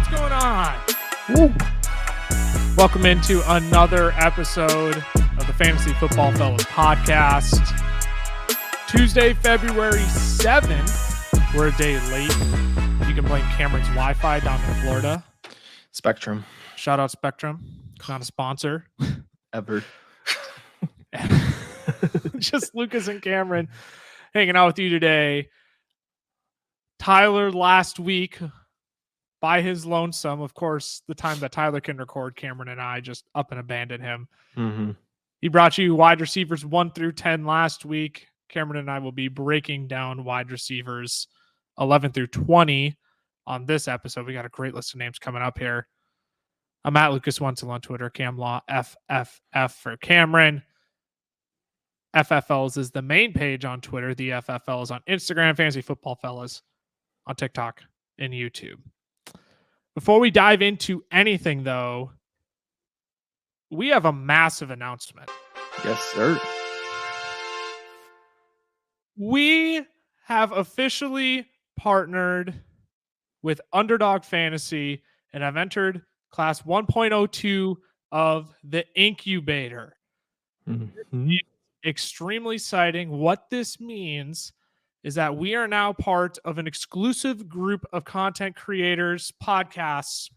What's going on? Woo. Welcome into another episode of the Fantasy Football Fellas podcast. Tuesday, February 7th. We're a day late. You can blame Cameron's Wi-Fi down in Florida. Spectrum. Shout out Spectrum. Not a sponsor. Ever. Just Lucas and Cameron hanging out with you today. Tyler last week by his lonesome. Of course, the time that Tyler can record, Cameron and I just up and abandoned him. Mm-hmm. He brought you wide receivers 1 through 10 last week. Cameron and I will be breaking down wide receivers 11 through 20 on this episode. We got a great list of names coming up here. I'm at Lucas Wenzel on Twitter, CamLaw FFF for Cameron. FFLs is the main page on Twitter. The FFL is on Instagram, Fantasy Football Fellas on TikTok and YouTube. Before we dive into anything, though, we have a massive announcement. Yes, sir. We have officially partnered with Underdog Fantasy and have entered class 1.02 of the incubator. Mm-hmm. Extremely exciting. What this means is that we are now part of an exclusive group of content creators, podcasts,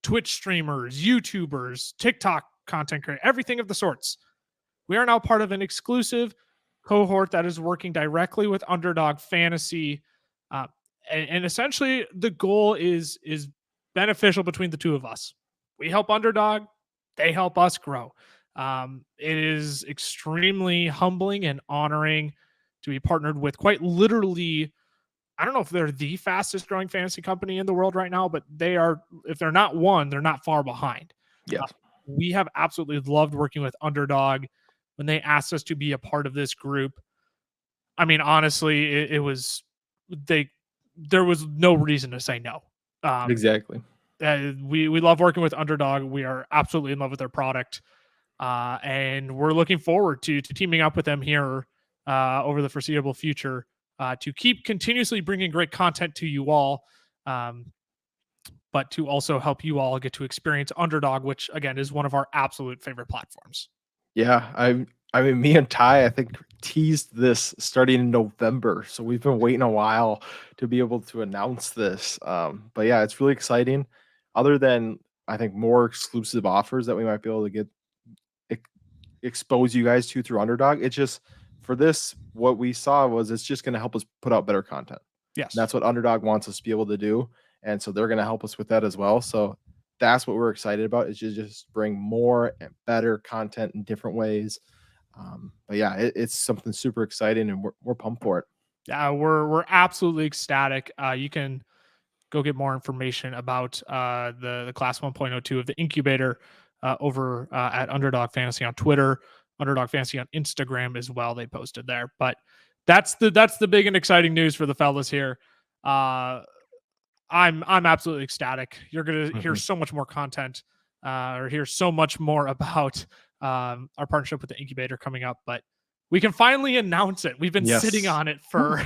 Twitch streamers, YouTubers, TikTok content creators, everything of the sorts. We are now part of an exclusive cohort that is working directly with Underdog Fantasy. And essentially the goal is beneficial between the two of us. We help Underdog. They help us grow. It is extremely humbling and honoring to be partnered with quite literally, I don't know if they're the fastest growing fantasy company in the world right now, but they are, if they're not one, they're not far behind. Yes. We have absolutely loved working with Underdog when they asked us to be a part of this group. I mean, honestly, there was no reason to say no. Exactly. We love working with Underdog. We are absolutely in love with their product. And we're looking forward to teaming up with them here over the foreseeable future to keep continuously bringing great content to you all, but to also help you all get to experience Underdog, which again is one of our absolute favorite platforms. Yeah, I mean, me and Ty, I think, teased this starting in November, so we've been waiting a while to be able to announce this. But yeah, it's really exciting. Other than, I think, more exclusive offers that we might be able to get expose you guys to through Underdog, it's just for this, what we saw was it's just going to help us put out better content. Yes, and that's what Underdog wants us to be able to do, and so they're going to help us with that as well. So that's what we're excited about, is just bring more and better content in different ways. But yeah, it's something super exciting, and we're pumped for it. Yeah, we're absolutely ecstatic. You can go get more information about the class 1.02 of the incubator over at Underdog Fantasy on Twitter, Underdog Fantasy on Instagram as well. They posted there, but that's the big and exciting news for the fellas here. I'm absolutely ecstatic. You're going to hear so much more content or hear so much more about our partnership with the incubator coming up, but we can finally announce it. We've been sitting on it for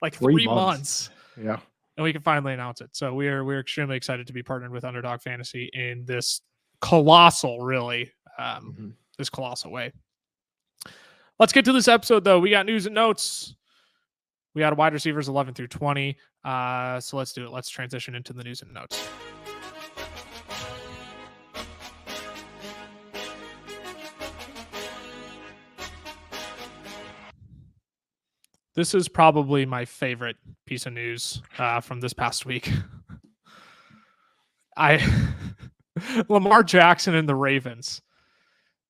like 3 months. Yeah. And we can finally announce it. So we're extremely excited to be partnered with Underdog Fantasy in this colossal way. Let's get to this episode, though. We got news and notes. We got wide receivers 11 through 20. So let's do it. Let's transition into the news and notes. This is probably my favorite piece of news from this past week. Lamar Jackson and the Ravens,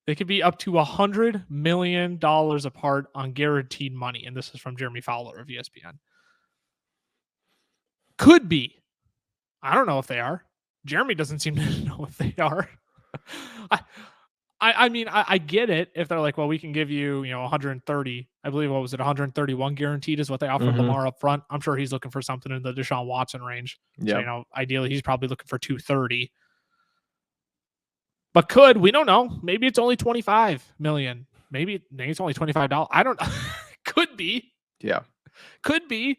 they could be up to $100 million apart on guaranteed money. And this is from Jeremy Fowler of ESPN. Could be. I don't know if they are. Jeremy doesn't seem to know if they are. I mean, I get it if they're like, well, we can give you, 130. I believe, what was it, 131 guaranteed is what they offered Lamar up front. I'm sure he's looking for something in the Deshaun Watson range. Yeah. So, ideally, he's probably looking for 230. But we don't know. Maybe it's only 25 million. Maybe it's only $25. I don't know. Could be. Yeah. Could be.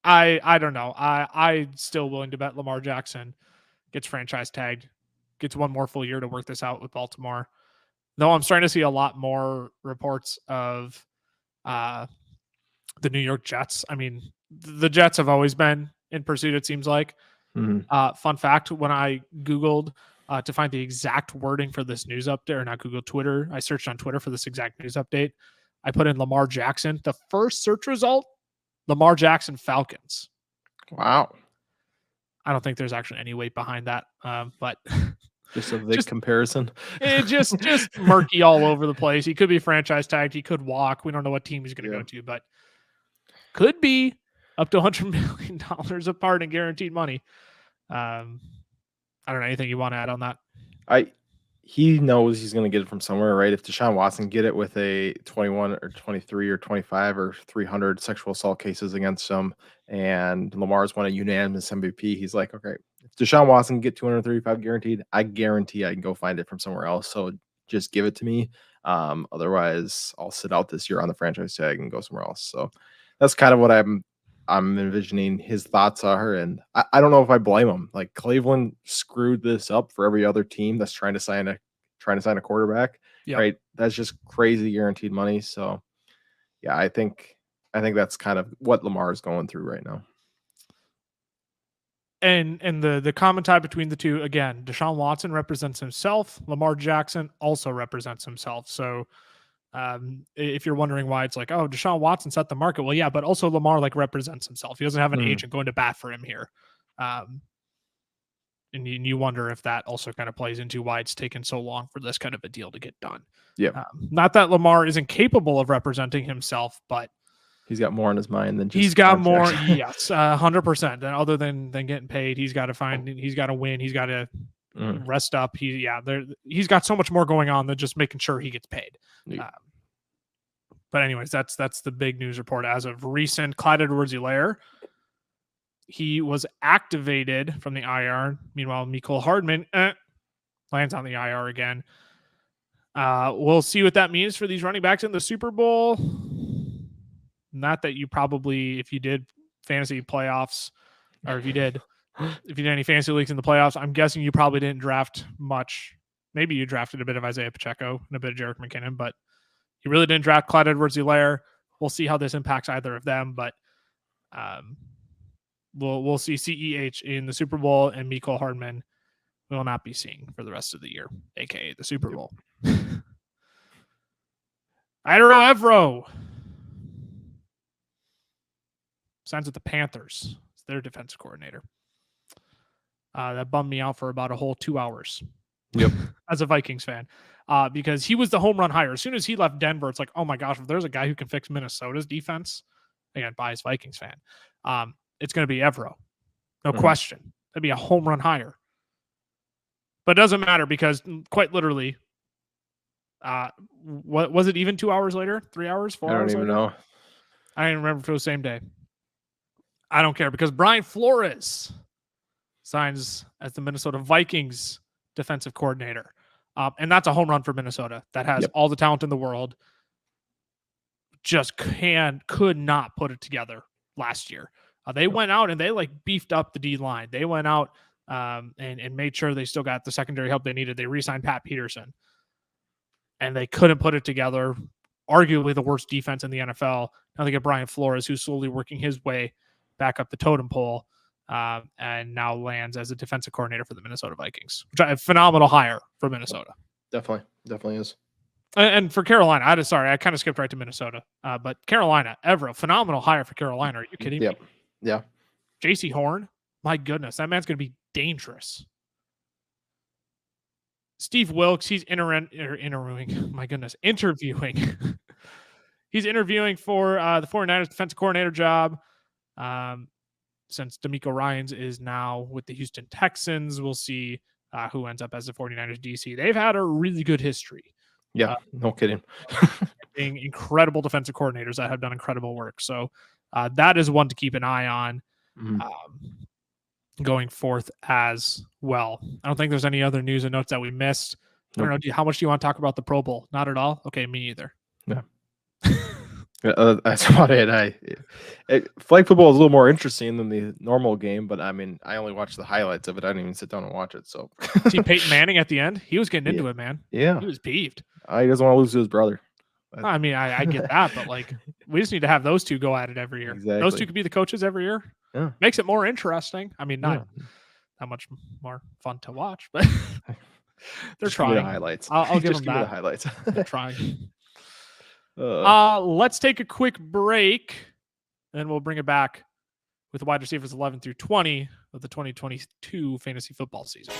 I don't know. I still willing to bet Lamar Jackson gets franchise tagged, gets one more full year to work this out with Baltimore. Though I'm starting to see a lot more reports of the New York Jets. I mean, the Jets have always been in pursuit, it seems like. Fun fact, when I Googled to find the exact wording for this news update, or not Google, Twitter, I searched on Twitter for this exact news update. I put in Lamar Jackson. The first search result, Lamar Jackson Falcons. Wow. I don't think there's actually any weight behind that, but just a big comparison. It just murky all over the place. He could be franchise tagged. He could walk. We don't know what team he's going to go to, but could be up to $100 million apart in guaranteed money. I don't know, anything you want to add on that? He knows he's going to get it from somewhere, right? If Deshaun Watson get it with a 21 or 23 or 25 or 300 sexual assault cases against him, and Lamar's won a unanimous MVP, he's like, okay, if Deshaun Watson can get 235 guaranteed, I guarantee I can go find it from somewhere else. So just give it to me. Otherwise, I'll sit out this year on the franchise tag and go somewhere else. So that's kind of what I'm envisioning his thoughts are, and I don't know if I blame him. Like, Cleveland screwed this up for every other team that's trying to sign a quarterback. Yep. Right? That's just crazy guaranteed money. So yeah, I think that's kind of what Lamar is going through right now. And the common tie between the two, again, Deshaun Watson represents himself. Lamar Jackson also represents himself. So if you're wondering why it's like, oh, Deshaun Watson set the market, well, yeah, but also Lamar like represents himself. He doesn't have an agent going to bat for him here. And you wonder if that also kind of plays into why it's taken so long for this kind of a deal to get done. Yeah. Not that Lamar isn't capable of representing himself, but he's got more in his mind than just he's got more. Yes, 100%. And other than getting paid, he's got to win. He's got to rest up. He's got so much more going on than just making sure he gets paid. Yeah. But anyways, that's the big news report as of recent. Clyde Edwards-Helaire, he was activated from the IR. Meanwhile, Mecole Hardman lands on the IR again. We'll see what that means for these running backs in the Super Bowl. Not that you probably, if you did fantasy playoffs, or if you did any fantasy leagues in the playoffs, I'm guessing you probably didn't draft much. Maybe you drafted a bit of Isaiah Pacheco and a bit of Jerick McKinnon, but you really didn't draft Clyde Edwards-Helaire. We'll see how this impacts either of them, but we'll see CEH in the Super Bowl, and Mecole Hardman we will not be seeing for the rest of the year, aka the Super Bowl. Iro Evero signs with the Panthers. It's their defensive coordinator. That bummed me out for about a whole 2 hours. Yep. As a Vikings fan. Because he was the home run hire. As soon as he left Denver, it's like, oh my gosh, if there's a guy who can fix Minnesota's defense, again, biased Vikings fan, it's going to be Evero. No question. That'd be a home run hire. But it doesn't matter because quite literally, what was it even 2 hours later? 3 hours? 4 hours? I don't even know. I don't even remember if it was the same day. I don't care because Brian Flores signs as the Minnesota Vikings defensive coordinator. And that's a home run for Minnesota that has all the talent in the world. Just could not put it together last year. They went out and they beefed up the D line. They went out and made sure they still got the secondary help they needed. They re-signed Pat Peterson. And they couldn't put it together. Arguably the worst defense in the NFL. Now they get Brian Flores, who's slowly working his way back up the totem pole. And now lands as a defensive coordinator for the Minnesota Vikings, which a phenomenal hire for Minnesota. Definitely is. And for Carolina, I kind of skipped right to Minnesota. But Carolina, Evero, phenomenal hire for Carolina. Are you kidding me? Yeah. JC Horn, my goodness, that man's going to be dangerous. Steve Wilkes, he's interviewing. My goodness, interviewing. He's interviewing for the 49ers defensive coordinator job. Since DeMeco Ryans is now with the Houston Texans, we'll see who ends up as the 49ers DC. They've had a really good history. Yeah, no kidding. Being incredible defensive coordinators that have done incredible work. So that is one to keep an eye on going forth as well. I don't think there's any other news and notes that we missed. I don't know. How much do you want to talk about the Pro Bowl? Not at all? Okay, me either. Yeah. That's about it. Flag football is a little more interesting than the normal game, but I mean, I only watch the highlights of it. I didn't even sit down and watch it. So See Peyton Manning at the end? He was getting yeah, into it, man. yeah. He was peeved. He doesn't want to lose to his brother. I mean, I get that, but like, we just need to have those two go at it every year. Exactly. Those two could be the coaches every year. Yeah. Makes it more interesting. I mean, not Yeah. that much more fun to watch, but they're Just give me the trying. highlights. I'll give Just them give me the that. highlights. They're trying. Uh, Let's take a quick break, and we'll bring it back with the wide receivers 11 through 20 of the 2022 fantasy football season.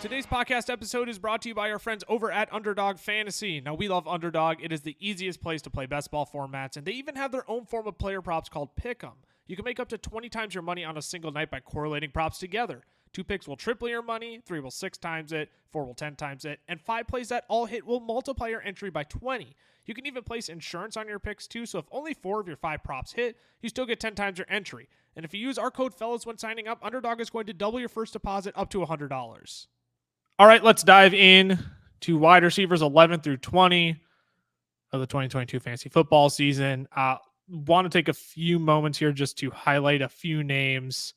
Today's podcast episode is brought to you by our friends over at Underdog Fantasy. Now, we love Underdog. It is the easiest place to play best ball formats, and they even have their own form of player props called Pick'em. You can make up to 20 times your money on a single night by correlating props together. 2 picks will triple your money, 3 will 6 times it, 4 will 10 times it, and 5 plays that all hit will multiply your entry by 20. You can even place insurance on your picks too, so if only 4 of your 5 props hit, you still get 10 times your entry. And if you use our code FELLAS when signing up, Underdog is going to double your first deposit up to $100. All right, let's dive in to wide receivers 11 through 20 of the 2022 fantasy football season. Want to take a few moments here just to highlight a few names,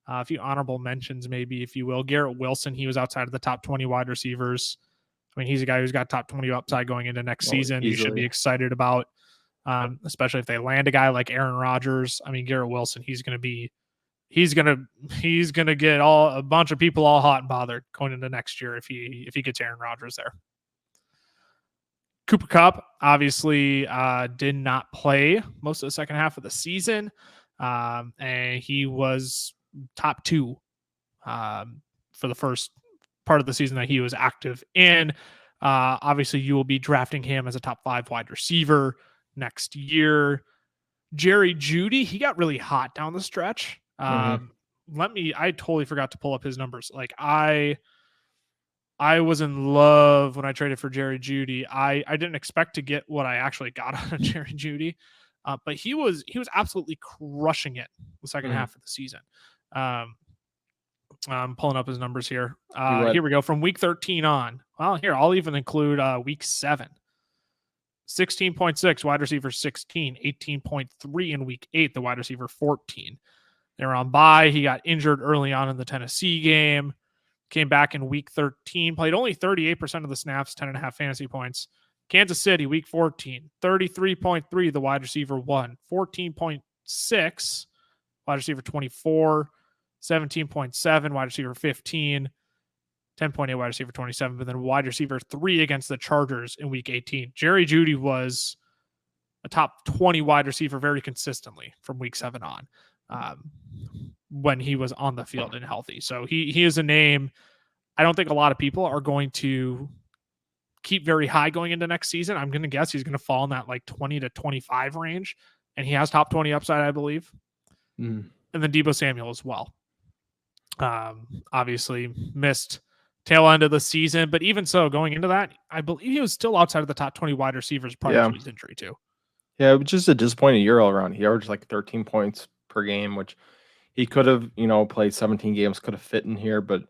a few honorable mentions, maybe, if you will. Garrett Wilson, he was outside of the top 20 wide receivers. I mean, he's a guy who's got top 20 upside going into next season. Easily. You should be excited about, especially if they land a guy like Aaron Rodgers. I mean, Garrett Wilson, he's gonna get a bunch of people all hot and bothered going into next year if he gets Aaron Rodgers there. Cooper Kupp obviously did not play most of the second half of the season, and he was top 2 for the first part of the season that he was active in. Obviously, you will be drafting him as a top 5 wide receiver next year. Jerry Jeudy, he got really hot down the stretch. I totally forgot to pull up his numbers. Like I was in love when I traded for Jerry Jeudy. I didn't expect to get what I actually got out of Jerry Jeudy, but he was absolutely crushing it the second half of the season. I'm pulling up his numbers here. Here we go. From week 13 on. Well, here, I'll even include week 7. 16.6, wide receiver 16, 18.3 in week 8, the wide receiver 14. They were on bye. He got injured early on in the Tennessee game. Came back in week 13, played only 38% of the snaps, 10.5 fantasy points. Kansas City, week 14, 33.3, the wide receiver 1, 14.6, wide receiver 24, 17.7, wide receiver 15, 10.8 wide receiver 27, but then wide receiver 3 against the Chargers in week 18. Jerry Jeudy was a top 20 wide receiver very consistently from week 7 on when he was on the field and healthy. So he is a name I don't think a lot of people are going to keep very high going into next season. I'm going to guess he's going to fall in that like 20 to 25 range, and he has top 20 upside, I believe. And then Deebo Samuel as well. Obviously missed tail end of the season, but even so, going into that, I believe he was still outside of the top 20 wide receivers prior to his injury too. Yeah, it was just a disappointing year all around. He averaged like 13 points per game, which he could have, played 17 games, could have fit in here, but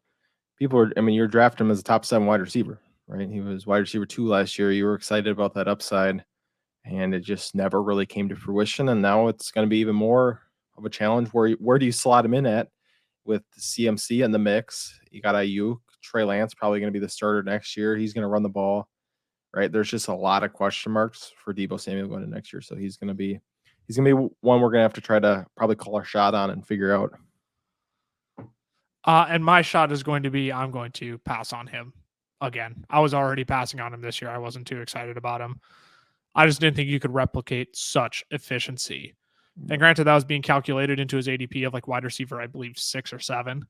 you're drafting him as a top 7 wide receiver, right? He was wide receiver 2 last year. You were excited about that upside, and it just never really came to fruition. And now it's going to be even more of a challenge. Where do you slot him in at with the CMC in the mix? You got Ayuk, Trey Lance probably going to be the starter next year. He's going to run the ball, right? There's just a lot of question marks for Deebo Samuel going into next year. So he's going to be one we're going to have to try to probably call our shot on and figure out. And my shot is going to be, I'm going to pass on him again. I was already passing on him this year. I wasn't too excited about him. I just didn't think you could replicate such efficiency. And granted, that was being calculated into his ADP of like wide receiver, I believe 6 or 7.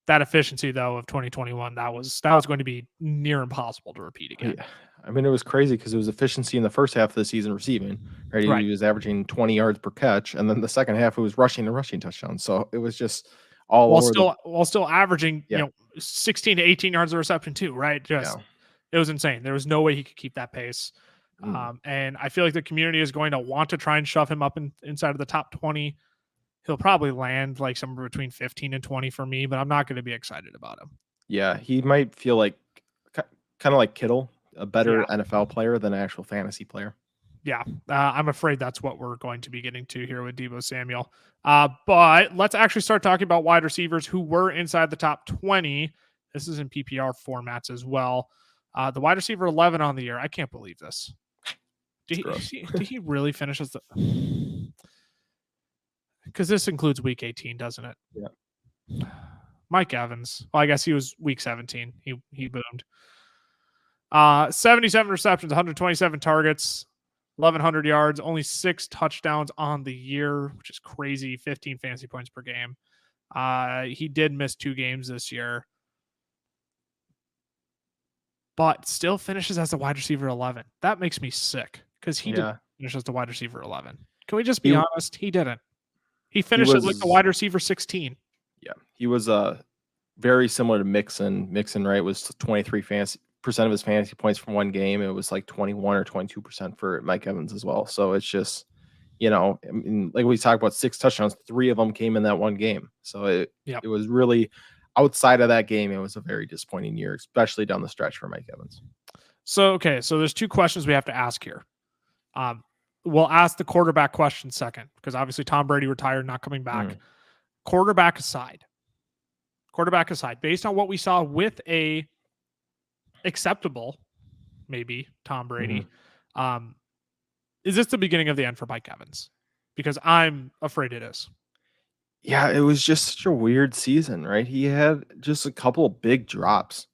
That efficiency though of 2021, that was going to be near impossible to repeat again. Yeah. It was crazy because it was efficiency in the first half of the season receiving, right? He was averaging 20 yards per catch, and then the second half it was rushing and rushing touchdowns. So it was just all while still averaging 16 to 18 yards of reception too, right? It was insane. There was no way he could keep that pace. And I feel like the community is going to want to try and shove him up inside of the top 20 he'll probably land like somewhere between 15 and 20 for me, but I'm not going to be excited about him. Yeah, he might feel like kind of like Kittle, a better Yeah. NFL player than an actual fantasy player. Yeah, I'm afraid that's what we're going to be getting to here with Deebo Samuel. But let's actually start talking about wide receivers who were inside the top 20. This is in PPR formats as well. The wide receiver 11 on the year. I can't believe this. Did he really finish as the? Because this includes week 18, doesn't it? Yeah. Mike Evans. Well, I guess he was week 17. He boomed. 77 receptions, 127 targets, 1,100 yards, only 6 touchdowns on the year, which is crazy. 15 fantasy points per game. He did miss 2 games this year, but still finishes as a wide receiver 11. That makes me sick because he didn't finish as the wide receiver 11. Can we just be honest? He didn't. He finished as like the wide receiver 16. Yeah, he was very similar to Mixon. Mixon, right, was 23% of his fantasy points from one game. It was like 21 or 22% for Mike Evans as well. So it's just, I mean, like we talked about 6 touchdowns, 3 of them came in that one game. So it was really outside of that game. It was a very disappointing year, especially down the stretch for Mike Evans. So there's 2 questions we have to ask here. We'll ask the quarterback question second because obviously Tom Brady retired, not coming back. Quarterback aside, based on what we saw with a acceptable, maybe Tom Brady, is this the beginning of the end for Mike Evans? Because I'm afraid it is. Yeah, it was just such a weird season, right? He had just a couple of big drops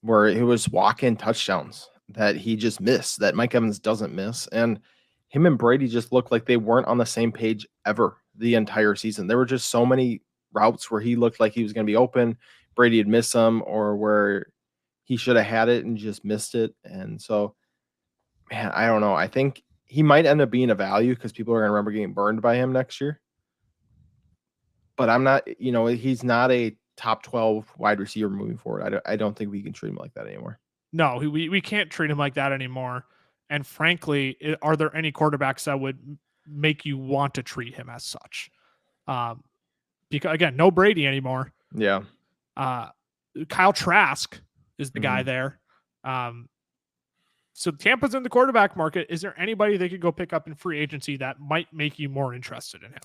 where it was walk-in touchdowns that he just missed, that Mike Evans doesn't miss. And him and Brady just looked like they weren't on the same page ever the entire season. There were just so many routes where he looked like he was going to be open, Brady had missed them, or where he should have had it and just missed it. And so, man, I don't know. I think he might end up being a value because people are going to remember getting burned by him next year. But I'm not, he's not a top 12 wide receiver moving forward. I don't think we can treat him like that anymore. No, we can't treat him like that anymore. And frankly, are there any quarterbacks that would make you want to treat him as such? Because again, no Brady anymore. Yeah. Kyle Trask is the guy there. So Tampa's in the quarterback market. Is there anybody they could go pick up in free agency that might make you more interested in him?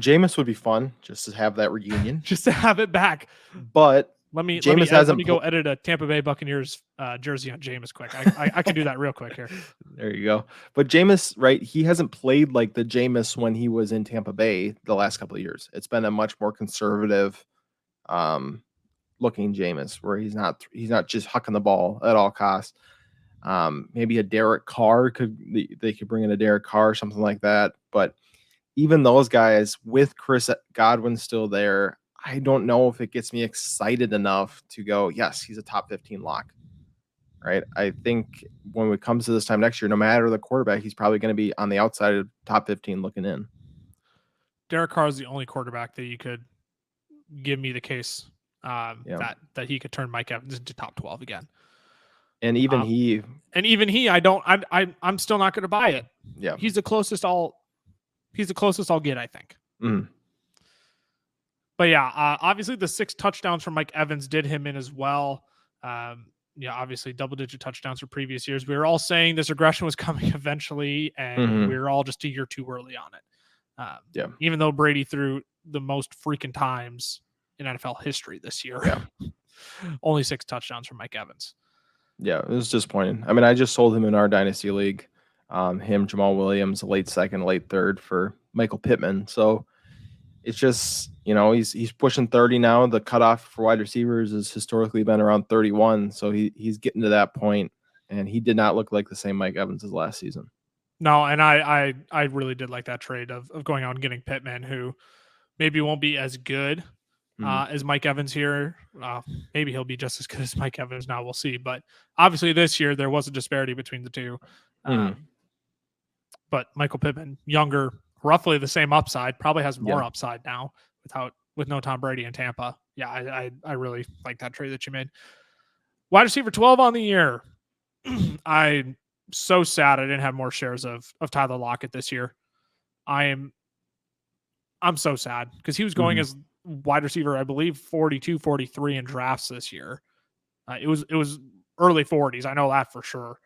Jameis would be fun just to have that reunion. Just to have it back. But let me go edit a Tampa Bay Buccaneers jersey on Jameis quick. I can do that real quick here. There you go. But Jameis, right, he hasn't played like the Jameis when he was in Tampa Bay the last couple of years. It's been a much more conservative looking Jameis where he's not just hucking the ball at all costs. Maybe a Derek Carr they could bring in a Derek Carr, something like that. But even those guys with Chris Godwin still there, I don't know if it gets me excited enough to go, yes, he's a top 15 lock, right? I think when it comes to this time next year, no matter the quarterback, he's probably going to be on the outside of top 15 looking in. Derek Carr is the only quarterback that you could give me the case that he could turn Mike Evans into top 12 again. And even I'm still not going to buy it. Yeah. He's the closest I'll get, I think. But yeah, obviously the 6 touchdowns from Mike Evans did him in as well. Obviously double-digit touchdowns for previous years. We were all saying this regression was coming eventually, and we were all just a year too early on it. Even though Brady threw the most freaking times in NFL history this year, only 6 touchdowns from Mike Evans. Yeah, it was disappointing. I mean, I just sold him in our Dynasty League. Him, Jamal Williams, late second, late third for Michael Pittman. So it's just, he's pushing 30 now. The cutoff for wide receivers has historically been around 31. So he's getting to that point, and he did not look like the same Mike Evans as last season. No, and I really did like that trade of going out and getting Pittman, who maybe won't be as good as Mike Evans here. Maybe he'll be just as good as Mike Evans now. We'll see. But obviously this year there was a disparity between the two. But Michael Pittman, younger, roughly the same upside, probably has more upside now with no Tom Brady in Tampa. Yeah, I really like that trade that you made. Wide receiver 12 on the year. I'm so sad I didn't have more shares of Tyler Lockett this year. I am I'm so sad because he was going as wide receiver, I believe 42, 43 in drafts this year. It was early 40s. I know that for sure.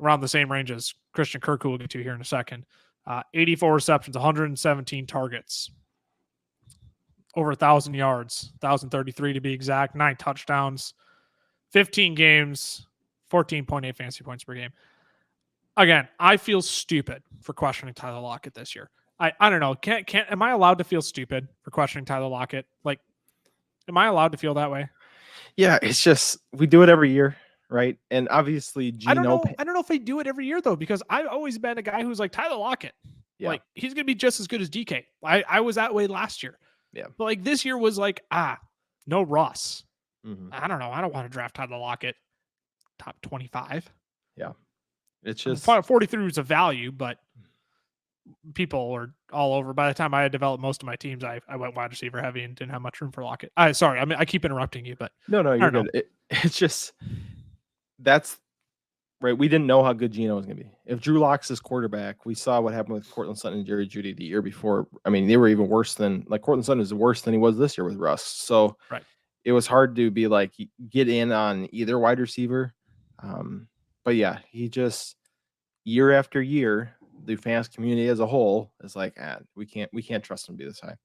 Around the same range as Christian Kirk, who we'll get to here in a second. 84 receptions, 117 targets, over 1,000 yards, 1,033 to be exact, 9 touchdowns, 15 games, 14.8 fantasy points per game. Again, I feel stupid for questioning Tyler Lockett this year. I don't know. Am I allowed to feel stupid for questioning Tyler Lockett? Like, am I allowed to feel that way? Yeah, it's just we do it every year, right? And obviously, I don't know if I do it every year though, because I've always been a guy who's like Tyler Lockett. Yeah. Like he's gonna be just as good as DK. I was that way last year. Yeah. But like this year was like, no Russ. Mhm. I don't know. I don't want to draft Tyler Lockett top 25. Yeah. It's I mean, just 43 was a value, but people were all over. By the time I had developed most of my teams, I went wide receiver heavy and didn't have much room for Lockett. Sorry, I mean I keep interrupting you, but no, you're good. It's just that's right. We didn't know how good Geno was going to be. If Drew Lock's his quarterback, we saw what happened with Cortland Sutton and Jerry Jeudy the year before. I mean, they were even worse than Cortland Sutton is worse than he was this year with Russ. So right. It was hard to be like get in on either wide receiver. But yeah, he just year after year, the fans community as a whole is like, we can't trust him to be this high.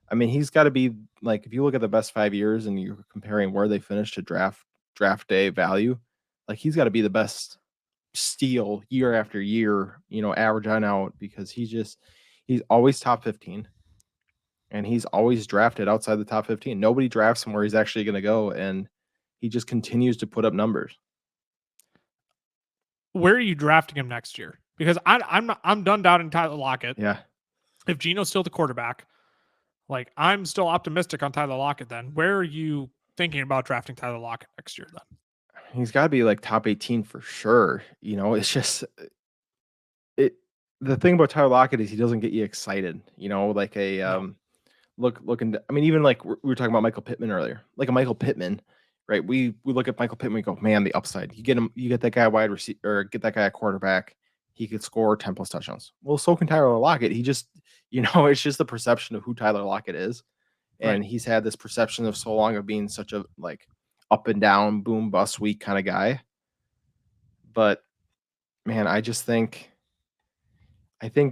I mean, he's got to be like, if you look at the best 5 years and you're comparing where they finished to draft day value, like he's got to be the best steal year after year, average on out, because he's always top 15 and he's always drafted outside the top 15. Nobody drafts him where he's actually going to go. And he just continues to put up numbers. Where are you drafting him next year? Because I'm done doubting Tyler Lockett. Yeah. If Geno's still the quarterback, like I'm still optimistic on Tyler Lockett. Then where are you thinking about drafting Tyler Lockett next year? Then he's got to be like top 18 for sure. It's just the thing about Tyler Lockett is he doesn't get you excited. Like a No. looking. I mean, even like we were talking about Michael Pittman earlier, like a Michael Pittman. Right, we look at Michael Pittman and go, man, the upside. You get that guy wide receiver, or get that guy a quarterback. He could score 10 plus touchdowns. Well, so can Tyler Lockett. He just, it's just the perception of who Tyler Lockett is, and he's had this perception of so long of being such a like up and down, boom bust week kind of guy. But man, I think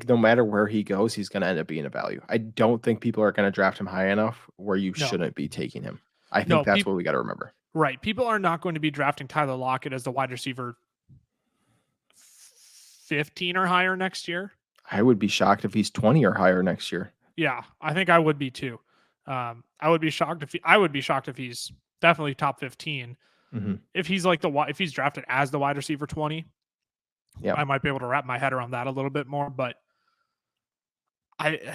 no matter where he goes, he's going to end up being a value. I don't think people are going to draft him high enough where you shouldn't be taking him. I think that's what we got to remember. Right. People are not going to be drafting Tyler Lockett as the wide receiver 15 or higher next year. I would be shocked if he's 20 or higher next year. Yeah, I think I would be too. I would be shocked if he's definitely top 15. Mm-hmm. If he's if he's drafted as the wide receiver 20, I might be able to wrap my head around that a little bit more. But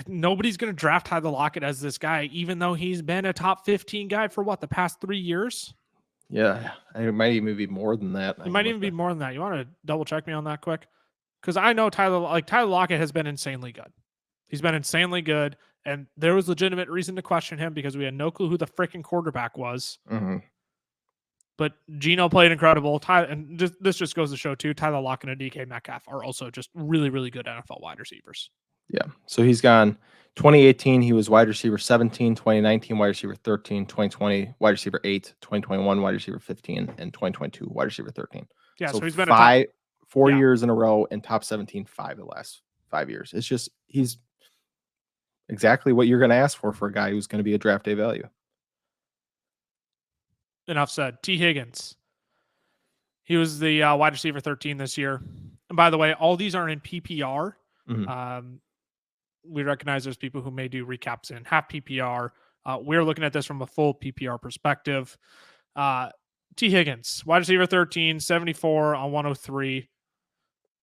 nobody's going to draft Tyler Lockett as this guy, even though he's been a top 15 guy for the past 3 years. Yeah, it might even be more than that. It might even be more than that. You want to double check me on that quick? Because I know Tyler Lockett has been insanely good. He's been insanely good, and there was legitimate reason to question him because we had no clue who the freaking quarterback was. Mm-hmm. But Geno played incredible. And this just goes to show too, Tyler Lockett and DK Metcalf are also just really, really good NFL wide receivers. Yeah. So he's gone 2018, he was wide receiver 17, 2019, wide receiver 13, 2020, wide receiver 8, 2021, wide receiver 15, and 2022, wide receiver 13. Yeah. So he's been 4 years in a row and top 17, 5 of the last 5 years. It's just, he's exactly what you're going to ask for a guy who's going to be a draft day value. Enough said. T. Higgins. He was the wide receiver 13 this year. And by the way, all these are in PPR. Mm-hmm. We recognize there's people who may do recaps in half PPR. We're looking at this from a full PPR perspective. T. Higgins, wide receiver 13, 74 on 103,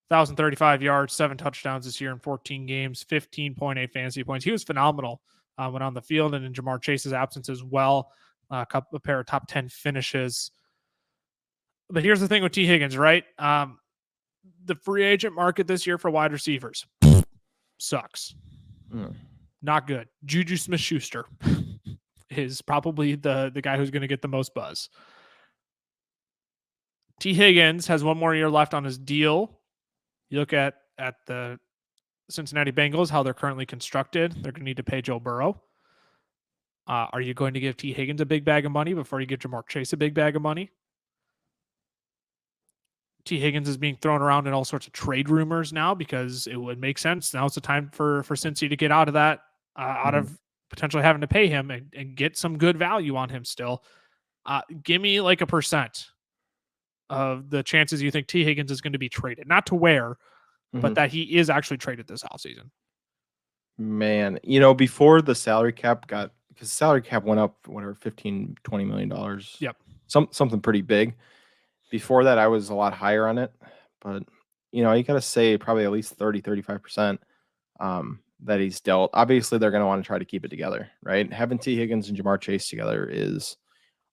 1,035 yards, 7 touchdowns this year in 14 games, 15.8 fantasy points. He was phenomenal when on the field and in Jamar Chase's absence as well. A pair of top 10 finishes. But here's the thing with T. Higgins, right? The free agent market this year for wide receivers sucks. Not good. Juju Smith-Schuster is probably the guy who's going to get the most buzz. T. Higgins has 1 more year left on his deal. You look at the Cincinnati Bengals, how they're currently constructed, they're going to need to pay Joe Burrow. Are you going to give T. Higgins a big bag of money before you give Jamar Chase a big bag of money? T. Higgins is being thrown around in all sorts of trade rumors now because it would make sense. Now it's the time for Cincy to get out of that, out of potentially having to pay him and get some good value on him still. Give me like a percent of the chances you think T. Higgins is going to be traded. Not to where, but that he is actually traded this offseason. Man, before the salary cap because the salary cap went up, whatever, $15-20 million. Yep. Something pretty big. Before that, I was a lot higher on it. But, you got to say probably at least 30-35% that he's dealt. Obviously, they're going to want to try to keep it together, right? Having T. Higgins and Jamar Chase together is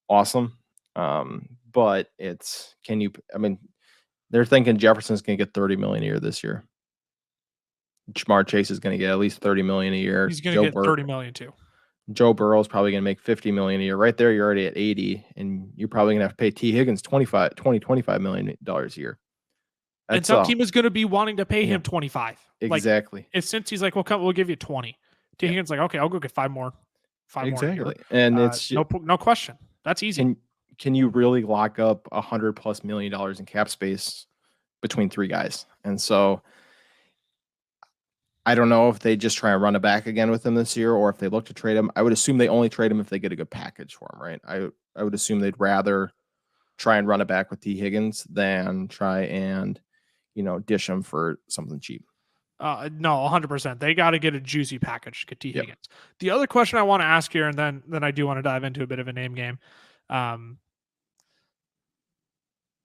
awesome. But they're thinking Jefferson's going to get $30 million a year this year. Jamar Chase is going to get at least $30 million a year. He's going to get $30 million too. Joe Burrow is probably going to make $50 million a year. Right there, you're already at 80, and you're probably going to have to pay T. Higgins $25 million a year. And some team is going to be wanting to pay him 25. Exactly. Since he's like, we'll give you 20. T. Higgins like, okay, I'll go get 5 more. Exactly. And it's no question. That's easy. Can you really lock up $100+ million in cap space between 3 guys? And so I don't know if they just try and run it back again with him this year, or if they look to trade him. I would assume they only trade him if they get a good package for him, right? I would assume they'd rather try and run it back with T. Higgins than try and, dish him for something cheap. No, 100%. They got to get a juicy package to get T. Higgins. The other question I want to ask here, and then I do want to dive into a bit of a name game.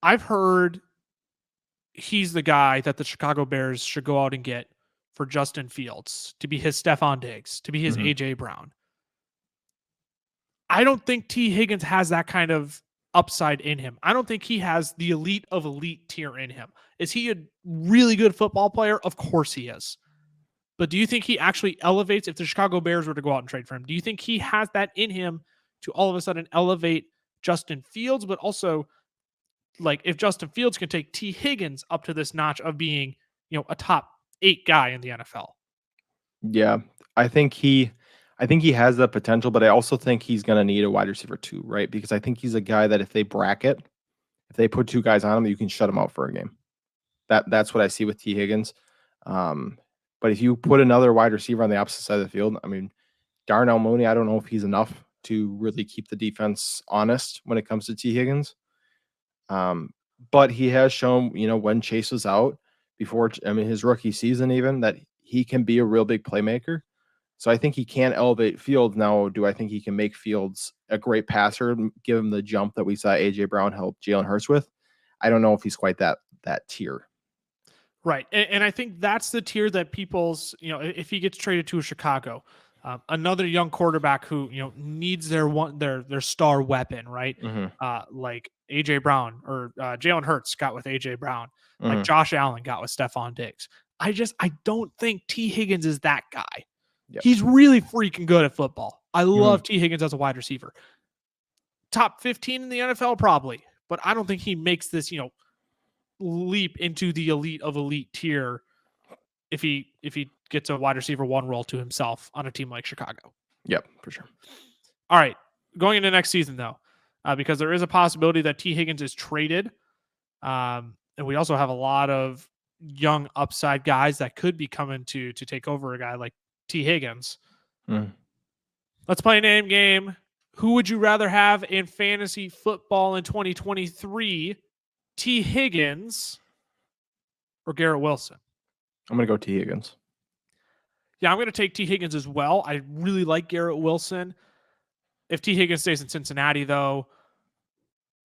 I've heard he's the guy that the Chicago Bears should go out and get for Justin Fields, to be his Stephon Diggs, to be his A.J. Brown. I don't think T. Higgins has that kind of upside in him. I don't think he has the elite of elite tier in him. Is he a really good football player? Of course he is. But do you think he actually elevates if the Chicago Bears were to go out and trade for him? Do you think he has that in him to all of a sudden elevate Justin Fields, but also like if Justin Fields can take T. Higgins up to this notch of being, a top 8 guy in the NFL? Yeah, I think he has the potential, but I also think he's going to need a wide receiver too, right? Because I think he's a guy that if they put 2 guys on him, you can shut him out for a game. That's what I see with T. Higgins. But if you put another wide receiver on the opposite side of the field, Darnell Mooney, I don't know if he's enough to really keep the defense honest when it comes to T. Higgins. But he has shown, when Chase was out before, his rookie season even, that he can be a real big playmaker. So I think he can elevate Fields. Now, do I think he can make Fields a great passer, give him the jump that we saw A.J. Brown help Jalen Hurts with? I don't know if he's quite that tier. Right. And I think that's the tier that people's, if he gets traded to Chicago, another young quarterback who, needs their star weapon, right? Like A.J. Brown or Jalen Hurts got with A.J. Brown, like Josh Allen got with Stephon Diggs. I don't think T. Higgins is that guy. Yep. He's really freaking good at football. I love T. Higgins as a wide receiver. Top 15 in the NFL, probably. But I don't think he makes this, leap into the elite of elite tier if he gets a wide receiver 1 role to himself on a team like Chicago. Yep, for sure. All right. Going into next season, though, because there is a possibility that T. Higgins is traded. And we also have a lot of young upside guys that could be coming to take over a guy like T. Higgins. Let's play a name game. Who would you rather have in fantasy football in 2023? T. Higgins or Garrett Wilson? I'm going to go T. Higgins. Yeah, I'm going to take T. Higgins as well. I really like Garrett Wilson. If T. Higgins stays in Cincinnati, though,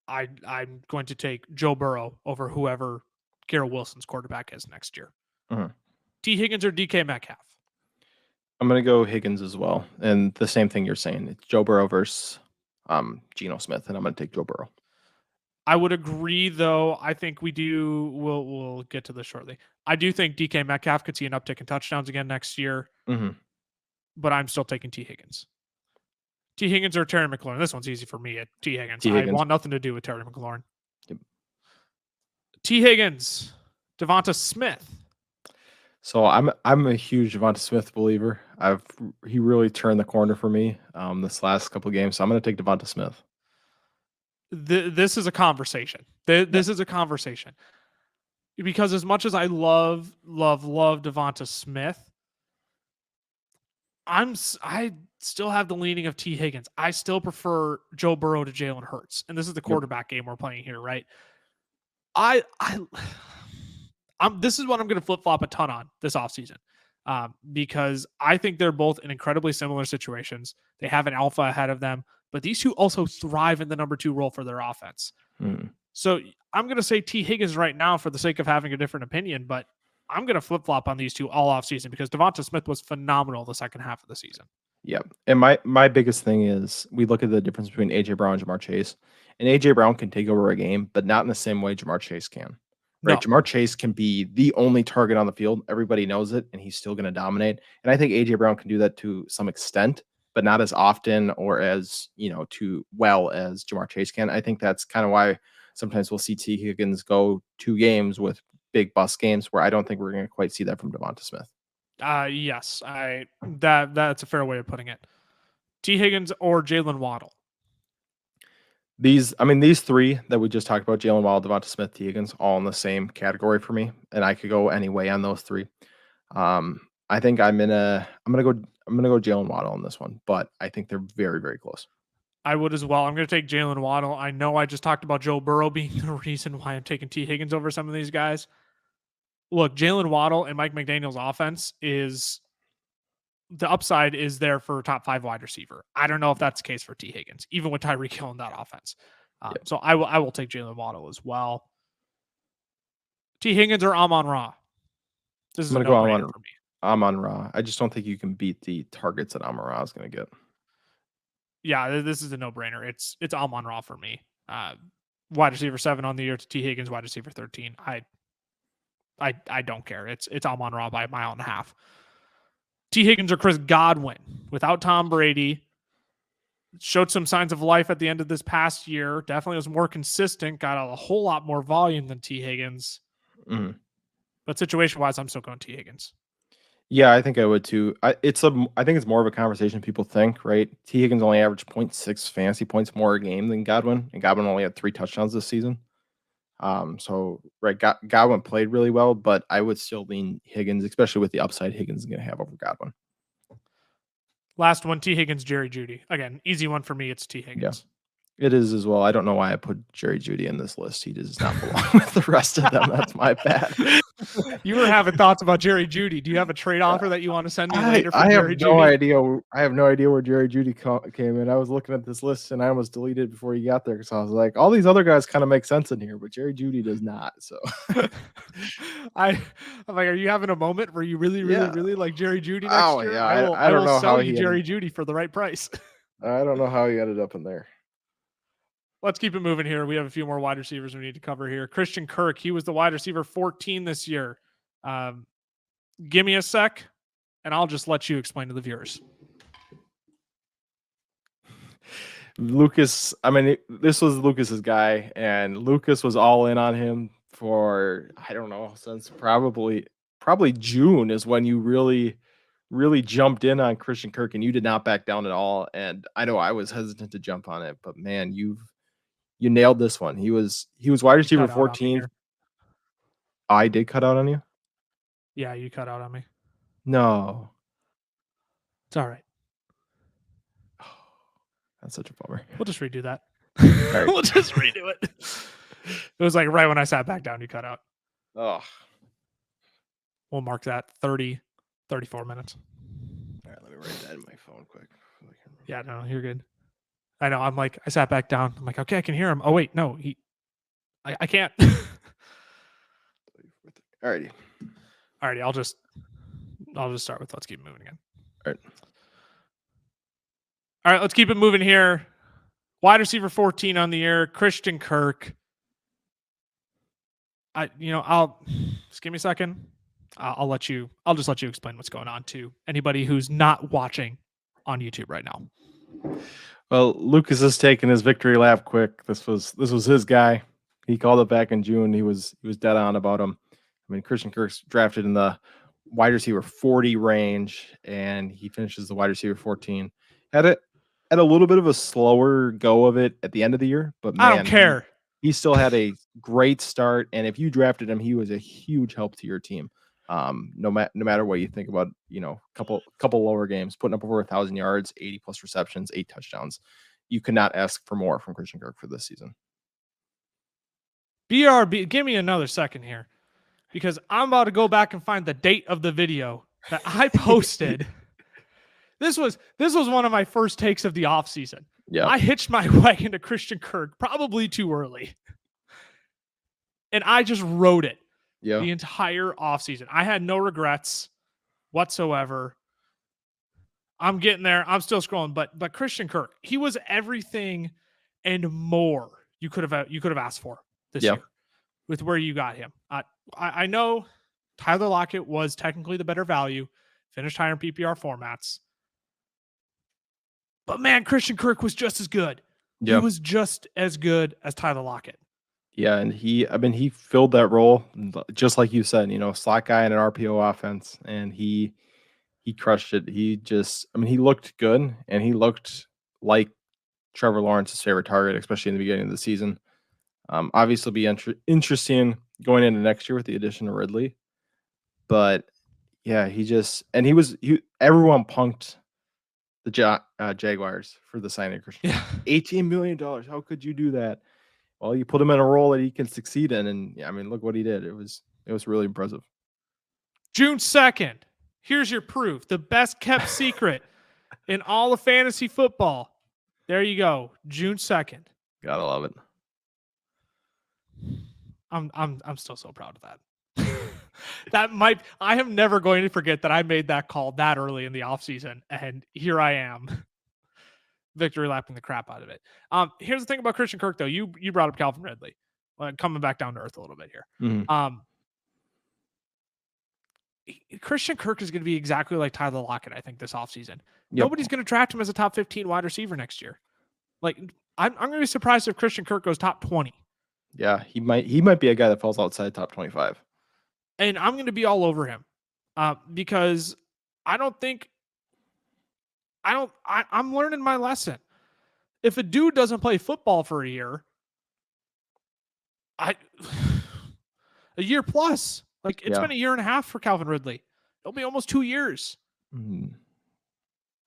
I'm going to take Joe Burrow over whoever Garrett Wilson's quarterback is next year. T. Higgins or DK Metcalf? I'm going to go Higgins as well. And the same thing you're saying. It's Joe Burrow versus Geno Smith, and I'm going to take Joe Burrow. I would agree, though. I think we do. We'll get to this shortly. I do think DK Metcalf could see an uptick in touchdowns again next year. But I'm still taking T. Higgins. T. Higgins or Terry McLaurin? This one's easy for me at T. Higgins. I want nothing to do with Terry McLaurin. Yep. T. Higgins, Devonta Smith. So I'm a huge Devonta Smith believer. He really turned the corner for me this last couple of games. So I'm going to take Devonta Smith. This is a conversation. This is a conversation because as much as I love Devonta Smith, I still have the leaning of T. Higgins. I still prefer Joe Burrow to Jalen Hurts, and this is the quarterback game we're playing here, right? This is what I'm going to flip flop a ton on this offseason because I think they're both in incredibly similar situations. They have an alpha ahead of them, but these two also thrive in the number 2 role for their offense. So I'm going to say T. Higgins right now for the sake of having a different opinion, but I'm going to flip flop on these two all offseason because Devonta Smith was phenomenal the second half of the season. Yeah. And my biggest thing is we look at the difference between AJ Brown and Jamar Chase. And AJ Brown can take over a game, but not in the same way Jamar Chase can. Right. No. Jamar Chase can be the only target on the field. Everybody knows it, and he's still going to dominate. And I think AJ Brown can do that to some extent, but not as often or as, too well as Jamar Chase can. I think that's kind of why sometimes we'll see T. Higgins go 2 games with big bust games where I don't think we're going to quite see that from Devonta Smith. Yes, that's a fair way of putting it. T. Higgins or Jalen Waddle. These 3 that we just talked about, Jalen Waddle, Devonta Smith, T. Higgins, all in the same category for me, and I could go any way on those 3. I think I'm gonna go Jalen Waddle on this one, but I think they're very, very close. I would as well. I'm going to take Jalen Waddle. I know I just talked about Joe Burrow being the reason why I'm taking T. Higgins over some of these guys. Look, Jalen Waddle and Mike McDaniel's offense the upside is there for top 5 wide receiver. I don't know if that's the case for T. Higgins, even with Tyreek Hill in that offense. So I will take Jalen Waddle as well. T. Higgins or Amon-Ra? This is a no-brainer for me. Amon-Ra. I just don't think you can beat the targets that Amon-Ra is going to get. Yeah, this is a no-brainer. It's Amon-Ra for me. Wide receiver 7 on the year to T. Higgins, wide receiver 13. I don't care. It's Amon-Ra by 1.5 miles. T. Higgins or Chris Godwin without Tom Brady. Showed some signs of life at the end of this past year. Definitely was more consistent. Got a whole lot more volume than T. Higgins. Mm-hmm. But situation-wise, I'm still going T. Higgins. Yeah, I think I would too. I think it's more of a conversation people think, right? T. Higgins only averaged 0.6 fantasy points more a game than Godwin, and Godwin only had 3 touchdowns this season. So Godwin played really well, but I would still lean Higgins, especially with the upside Higgins is going to have over Godwin. Last one, T. Higgins, Jerry Jeudy. Again, easy one for me. It's T. Higgins. Yeah, it is as well. I don't know why I put Jerry Jeudy in this list. He does not belong with the rest of them. That's my bad. You were having thoughts about Jerry Jeudy. Do you have a trade offer that you want to send me later? I have no idea. I have no idea where Jerry Jeudy came in. I was looking at this list and I almost deleted before he got there because I was like, all these other guys kind of make sense in here, but Jerry Jeudy does not. So I'm like, are you having a moment where you really like Jerry Jeudy next year? Yeah, I don't know how you Jerry Jeudy for the right price. I don't know how he ended up in there. Let's keep it moving here. We have a few more wide receivers we need to cover here. Christian Kirk, he was the wide receiver 14 this year. Give me a sec, and I'll just let you explain to the viewers. Lucas, this was Lucas's guy, and Lucas was all in on him for, I don't know, since probably June is when you really jumped in on Christian Kirk, and you did not back down at all. And I know I was hesitant to jump on it, but man, you nailed this one. He was wide receiver 14. I did cut out on you? Yeah, you cut out on me. No. It's all right. Oh, that's such a bummer. We'll just redo that. Right. We'll just redo it. It was like right when I sat back down, you cut out. Oh. We'll mark that 34 minutes. All right, let me write that in my phone quick. Yeah, no, you're good. I know. I'm like, I sat back down. I'm like, okay, I can hear him. Oh wait, no, I can't. Alrighty. I'll just start with let's keep moving again. All right, let's keep it moving here. Wide receiver 14 on the year, Christian Kirk. I'll just give me a second. I'll just let you explain what's going on to anybody who's not watching on YouTube right now. Well, Lucas is taking his victory lap quick. This was his guy. He called it back in June. He was dead on about him. I mean, Christian Kirk's drafted in the wide receiver 40 range, and he finishes the wide receiver 14. Had a little bit of a slower go of it at the end of the year, but I don't man, care. he still had a great start. And if you drafted him, he was a huge help to your team. No matter what you think about, couple lower games, putting up over 1,000 yards, 80 plus receptions, 8 touchdowns. You could not ask for more from Christian Kirk for this season. BRB, give me another second here, because I'm about to go back and find the date of the video that I posted. This was one of my first takes of the offseason. Yeah. I hitched my wagon to Christian Kirk probably too early. And I just wrote it the entire offseason. I had no regrets whatsoever. I'm getting there. I'm still scrolling, but Christian Kirk, he was everything and more you could have asked for this year with where you got him. I know Tyler Lockett was technically the better value, finished higher in PPR formats. But man, Christian Kirk was just as good. He was just as good as Tyler Lockett. Yeah, and he filled that role just like you said, slot guy in an RPO offense, and he crushed it. He looked good, and he looked like Trevor Lawrence's favorite target, especially in the beginning of the season. Obviously, be interesting going into next year with the addition of Ridley. But yeah, everyone punked the Jaguars for the signing of Christian. Yeah. $18 million. How could you do that? Well, you put him in a role that he can succeed in, and look what he did. It was really impressive. June 2nd. Here's your proof. The best kept secret in all of fantasy football. There you go. June 2nd. Gotta love it. I'm still so proud of that. I am never going to forget that I made that call that early in the offseason, and here I am. Victory lapping the crap out of it. Here's the thing about Christian Kirk, though. You brought up Calvin Ridley. Coming back down to earth a little bit here. Mm-hmm. Christian Kirk is going to be exactly like Tyler Lockett, I think, this offseason. Nobody's going to draft him as a top 15 wide receiver next year. I'm going to be surprised if Christian Kirk goes top 20. Yeah, he might be a guy that falls outside top 25. And I'm going to be all over him because I'm learning my lesson. If a dude doesn't play football for a year, a year plus, it's been a year and a half for Calvin Ridley. It'll be almost 2 years. Mm-hmm.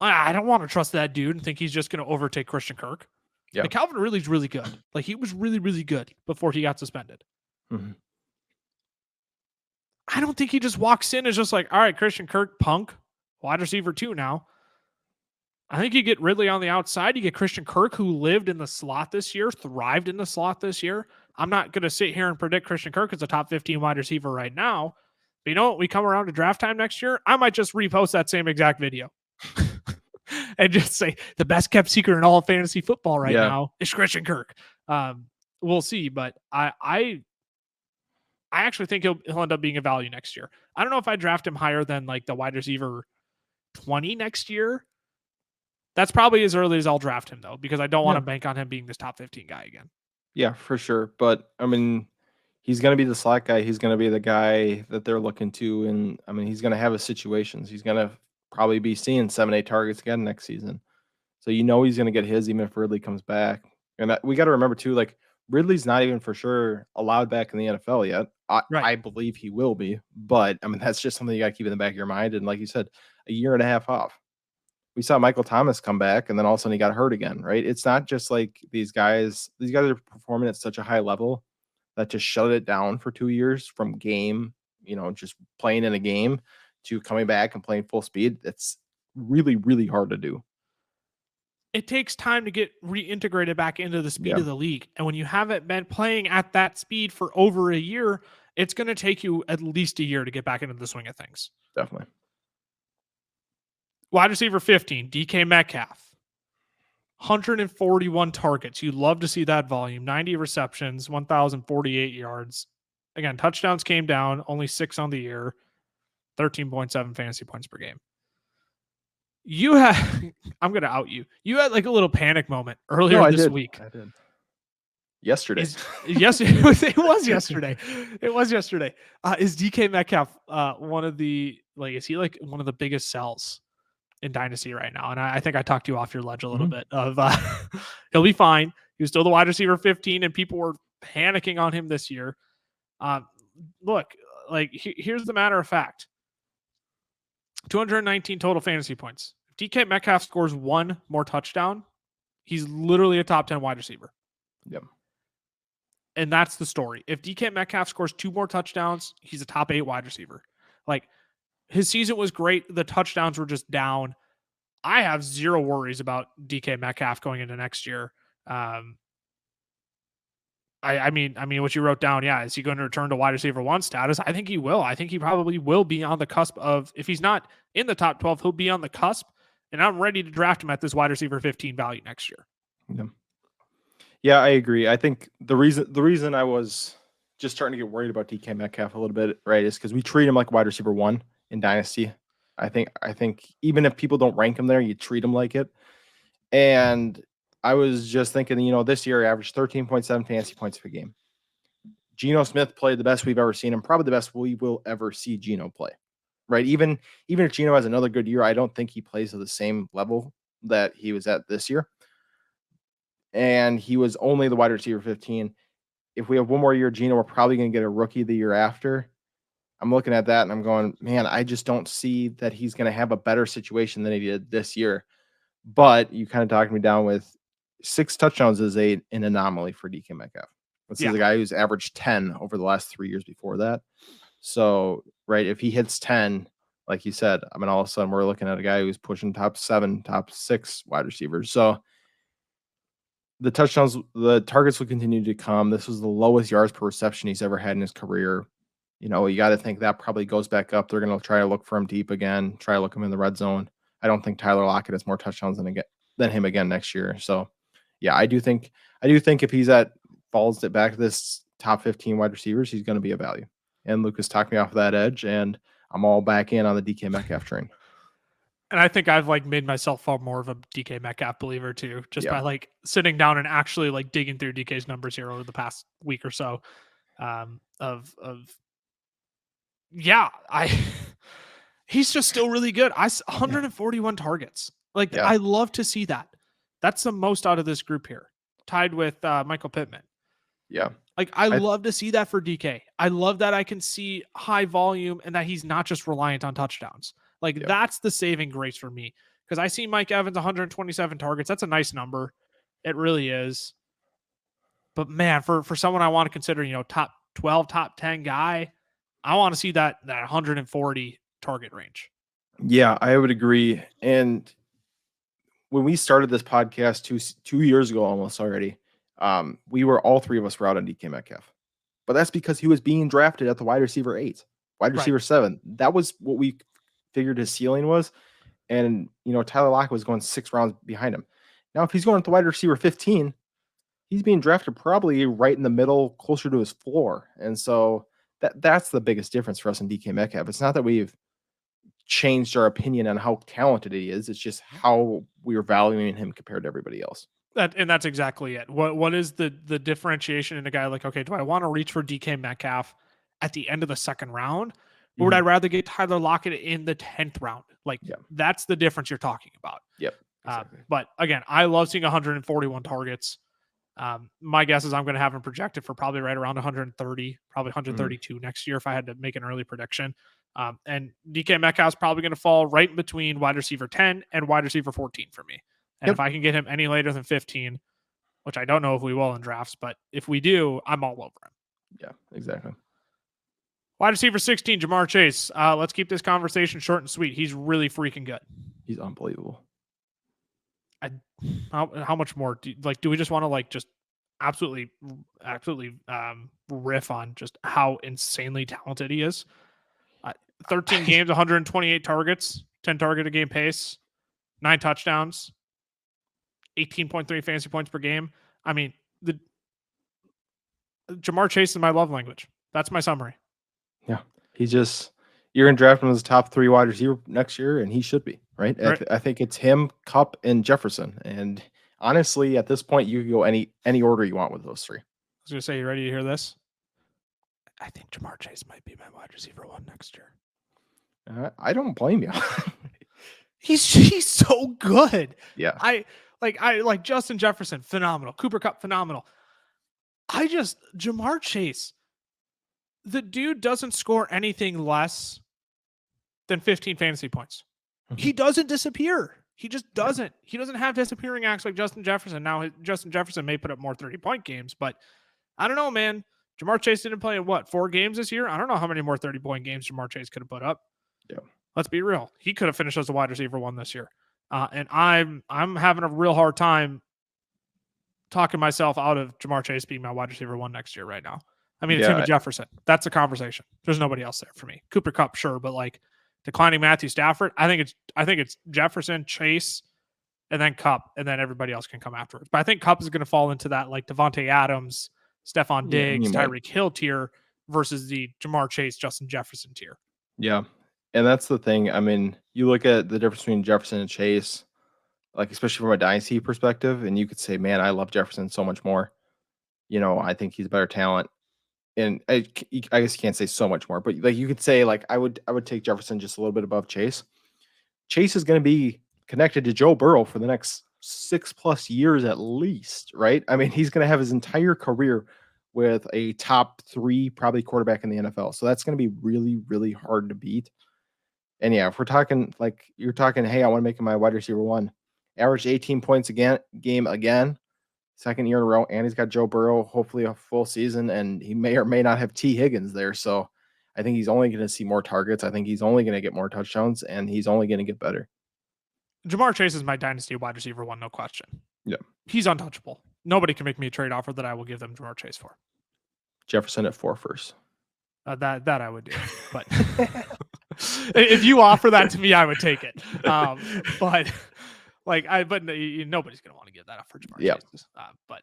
I don't want to trust that dude and think he's just going to overtake Christian Kirk. Yeah, Calvin Ridley's really good. He was really, really good before he got suspended. Mm-hmm. I don't think he just walks in as just like, all right, Christian Kirk, punk, wide receiver 2 now. I think you get Ridley on the outside. You get Christian Kirk, who lived in the slot this year, thrived in the slot this year. I'm not going to sit here and predict Christian Kirk as a top 15 wide receiver right now. But you know what? We come around to draft time next year, I might just repost that same exact video and just say the best kept secret in all of fantasy football right now is Christian Kirk. We'll see, but I actually think he'll end up being a value next year. I don't know if I draft him higher than the wide receiver 20 next year. That's probably as early as I'll draft him, though, because I don't want to bank on him being this top 15 guy again. Yeah, for sure. But he's going to be the slot guy. He's going to be the guy that they're looking to. And he's going to have his situations. He's going to probably be seeing 7-8 targets again next season. So he's going to get his even if Ridley comes back. And we got to remember too, Ridley's not even for sure allowed back in the NFL yet. I believe he will be, but that's just something you got to keep in the back of your mind. And like you said, a year and a half off. We saw Michael Thomas come back, and then all of a sudden he got hurt again, right? It's not just like these guys are performing at such a high level that just shut it down for 2 years from game, just playing in a game to coming back and playing full speed. It's really, really hard to do. It takes time to get reintegrated back into the speed of the league. And when you haven't been playing at that speed for over a year, it's going to take you at least a year to get back into the swing of things. Definitely. Wide receiver 15, DK Metcalf. 141 targets. You'd love to see that volume. 90 receptions, 1,048 yards. Again, touchdowns came down, only 6 on the year. 13.7 fantasy points per game. I'm going to out you. You had a little panic moment earlier this week. I did. Yesterday. Yes, it was yesterday. It was yesterday. Is DK Metcalf one of the like, is he like one of the biggest sells in Dynasty right now? And I think I talked you off your ledge a little bit of he'll be fine. He was still the wide receiver 15, and people were panicking on him this year. Look, like here's the matter of fact: 219 total fantasy points. If DK Metcalf scores one more touchdown, he's literally a top 10 wide receiver. Yep. And that's the story. If DK Metcalf scores 2 more touchdowns, he's a top 8 wide receiver. Like, his season was great. The touchdowns were just down. I have zero worries about DK Metcalf going into next year. I mean, what you wrote down, yeah, is he going to return to wide receiver 1 status? I think he will. I think he probably will be on the cusp of, if he's not in the top 12, he'll be on the cusp. And I'm ready to draft him at this wide receiver 15 value next year. Yeah, I agree. I think the reason I was just starting to get worried about DK Metcalf a little bit, right, is because we treat him like wide receiver 1 in Dynasty. I think even if people don't rank him there, you treat him like it. And I was just thinking, this year he averaged 13.7 fantasy points per game. Geno Smith played the best we've ever seen him, probably the best we will ever see Geno play, right? Even if Geno has another good year, I don't think he plays at the same level that he was at this year. And he was only the wide receiver 15. If we have one more year, Geno, we're probably going to get a rookie the year after. I'm looking at that and I'm going, man, I just don't see that he's going to have a better situation than he did this year. But you kind of talked me down with 6 touchdowns is an anomaly for DK Metcalf. This is a guy who's averaged 10 over the last 3 years before that. So, right, if he hits 10, like you said, I mean, all of a sudden we're looking at a guy who's pushing top 7, top 6 wide receivers. So the touchdowns, the targets will continue to come. This was the lowest yards per reception he's ever had in his career. You got to think that probably goes back up. They're going to try to look for him deep again, try to look him in the red zone. I don't think Tyler Lockett has more touchdowns than him again next year. So, yeah, I do think if he's falls it back to this top 15 wide receivers, he's going to be a value. And Lucas talked me off of that edge, and I'm all back in on the DK Metcalf train. And I think I've made myself far more of a DK Metcalf believer too, just by sitting down and actually digging through DK's numbers here over the past week or so. He's just still really good. 141 targets. I love to see that. That's the most out of this group here, tied with Michael Pittman. Yeah. I love to see that for DK. I love that I can see high volume and that he's not just reliant on touchdowns. That's the saving grace for me, because I see Mike Evans 127 targets. That's a nice number. It really is. But man, for someone I want to consider, top 12, top 10 guy, I want to see that 140 target range. Yeah, I would agree. And when we started this podcast two years ago almost already, all 3 of us were out on DK Metcalf. But that's because he was being drafted at the wide receiver 8, wide receiver 7. That was what we figured his ceiling was. And, Tyler Lockett was going 6 rounds behind him. Now, if he's going at the wide receiver 15, he's being drafted probably right in the middle, closer to his floor. And so that's the biggest difference for us in DK Metcalf. It's not that we've changed our opinion on how talented he is. It's just how we're valuing him compared to everybody else. That's exactly it. What is the differentiation in a guy okay, do I want to reach for DK Metcalf at the end of the 2nd round? Or would I rather get Tyler Lockett in the 10th round? That's the difference you're talking about. Yep. Exactly. But again, I love seeing 141 targets. My guess is I'm going to have him projected for probably right around 130, probably 132 next year if I had to make an early prediction. And DK Metcalf is probably going to fall right in between wide receiver 10 and wide receiver 14 for me. And if I can get him any later than 15, which I don't know if we will in drafts, but if we do, I'm all over him. Yeah, exactly. Wide receiver 16, Jamar Chase. Let's keep this conversation short and sweet. He's really freaking good. He's unbelievable. How much more do we just want to just absolutely riff on just how insanely talented he is? 13 games, 128 targets, 10 target a game pace, 9 touchdowns, 18.3 fantasy points per game. I mean, the Jamar Chase is my love language. That's my summary. Yeah, you're going to draft him as top 3 wide receiver next year, and he should be, right? I think it's him, Kupp, and Jefferson. And honestly, at this point, you can go any order you want with those 3. I was going to say, you ready to hear this? I think Jamar Chase might be my wide receiver 1 next year. I don't blame you. He's so good. Yeah. I like Justin Jefferson, phenomenal. Cooper Kupp, phenomenal. Jamar Chase, the dude doesn't score anything less than 15 fantasy points. He doesn't disappear. He just doesn't. Yeah. He doesn't have disappearing acts like Justin Jefferson. Now, Justin Jefferson may put up more 30-point games, but I don't know, man. Jamar Chase didn't play in 4 games this year? I don't know how many more 30-point games Jamar Chase could have put up. Yeah. Let's be real. He could have finished as a wide receiver 1 this year. And I'm having a real hard time talking myself out of Jamar Chase being my wide receiver 1 next year right now. I mean, it's him and Jefferson. That's the conversation. There's nobody else there for me. Cooper Kupp, sure, but like declining Matthew Stafford, I think it's Jefferson, Chase, and then Kupp, and then everybody else can come afterwards. But I think Kupp is going to fall into that like Devontae Adams, Stephon Diggs, Tyreek Hill tier versus the Jamar Chase, Justin Jefferson tier. Yeah. And that's the thing. I mean, you look at the difference between Jefferson and Chase, like especially from a dynasty perspective, and you could say, man, I love Jefferson so much more. I think he's a better talent. And I guess you can't say so much more, but like you could say, like I would take Jefferson just a little bit above Chase. Chase is going to be connected to Joe Burrow for the next 6+ years at least, right? I mean, he's going to have his entire career with a top 3 probably quarterback in the NFL. So that's going to be really, really hard to beat. And yeah, if we're talking like you're talking, hey, I want to make him my wide receiver 1, average 18 points game again. 2nd year in a row, and he's got Joe Burrow, hopefully a full season, and he may or may not have T. Higgins there. So I think he's only going to see more targets. I think he's only going to get more touchdowns, and he's only going to get better. Jamar Chase is my dynasty wide receiver 1, no question. Yeah. He's untouchable. Nobody can make me a trade offer that I will give them Jamar Chase for. Jefferson at 4 first. That I would do. But if you offer that to me, I would take it. But nobody's gonna want to give that up for Jamar Chase. But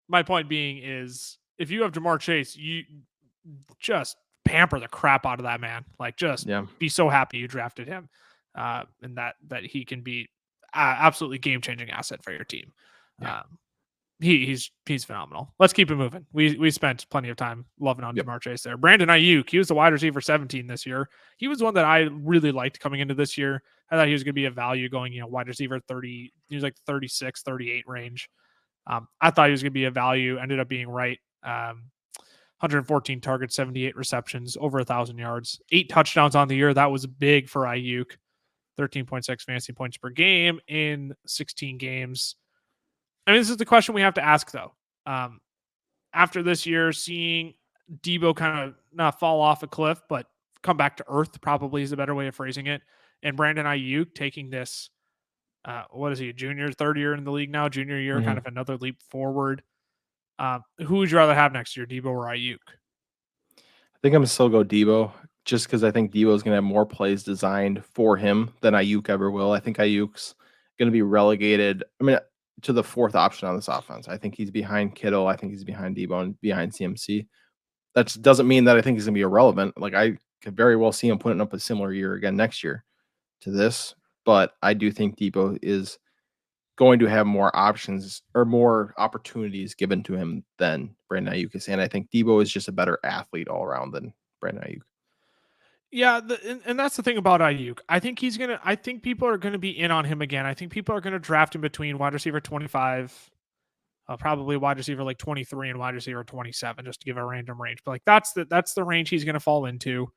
my point being is, if you have Jamar Chase, you just pamper the crap out of that man. Like, just be so happy you drafted him, and that he can be absolutely game changing asset for your team. Yeah. He's phenomenal. Let's keep it moving. We spent plenty of time loving on Jamar Chase there. Brandon Ayuk, he was the wide receiver 17 this year. He was one that I really liked coming into this year. I thought he was going to be a value going, wide receiver 30. He was like 36, 38 range. I thought he was going to be a value. Ended up being right. 114 targets, 78 receptions, over 1,000 yards, 8 touchdowns on the year. That was big for Ayuk. 13.6 fantasy points per game in 16 games. I mean, this is the question we have to ask, though. After this year, seeing Debo kind of not fall off a cliff, but come back to earth probably is a better way of phrasing it. And Brandon Ayuk taking this, what is he, a junior, 3rd year in the league now, junior year, kind of another leap forward. Who would you rather have next year, Debo or Ayuk? I think I'm going to still go Debo, just because I think Debo is going to have more plays designed for him than Ayuk ever will. I think Ayuk's going to be relegated. I mean, to the 4th option on this offense. I think he's behind Kittle. I think he's behind Debo and behind CMC. That doesn't mean that I think he's going to be irrelevant. Like, I could very well see him putting up a similar year again next year to this, but I do think Debo is going to have more options or more opportunities given to him than Brandon Ayuk is. And I think Debo is just a better athlete all around than Brandon Ayuk. Yeah, and that's the thing about Ayuk. I think people are going to be in on him again. I think people are going to draft him between wide receiver 25, probably wide receiver like 23 and wide receiver 27, just to give a random range. But like that's the range he's going to fall into.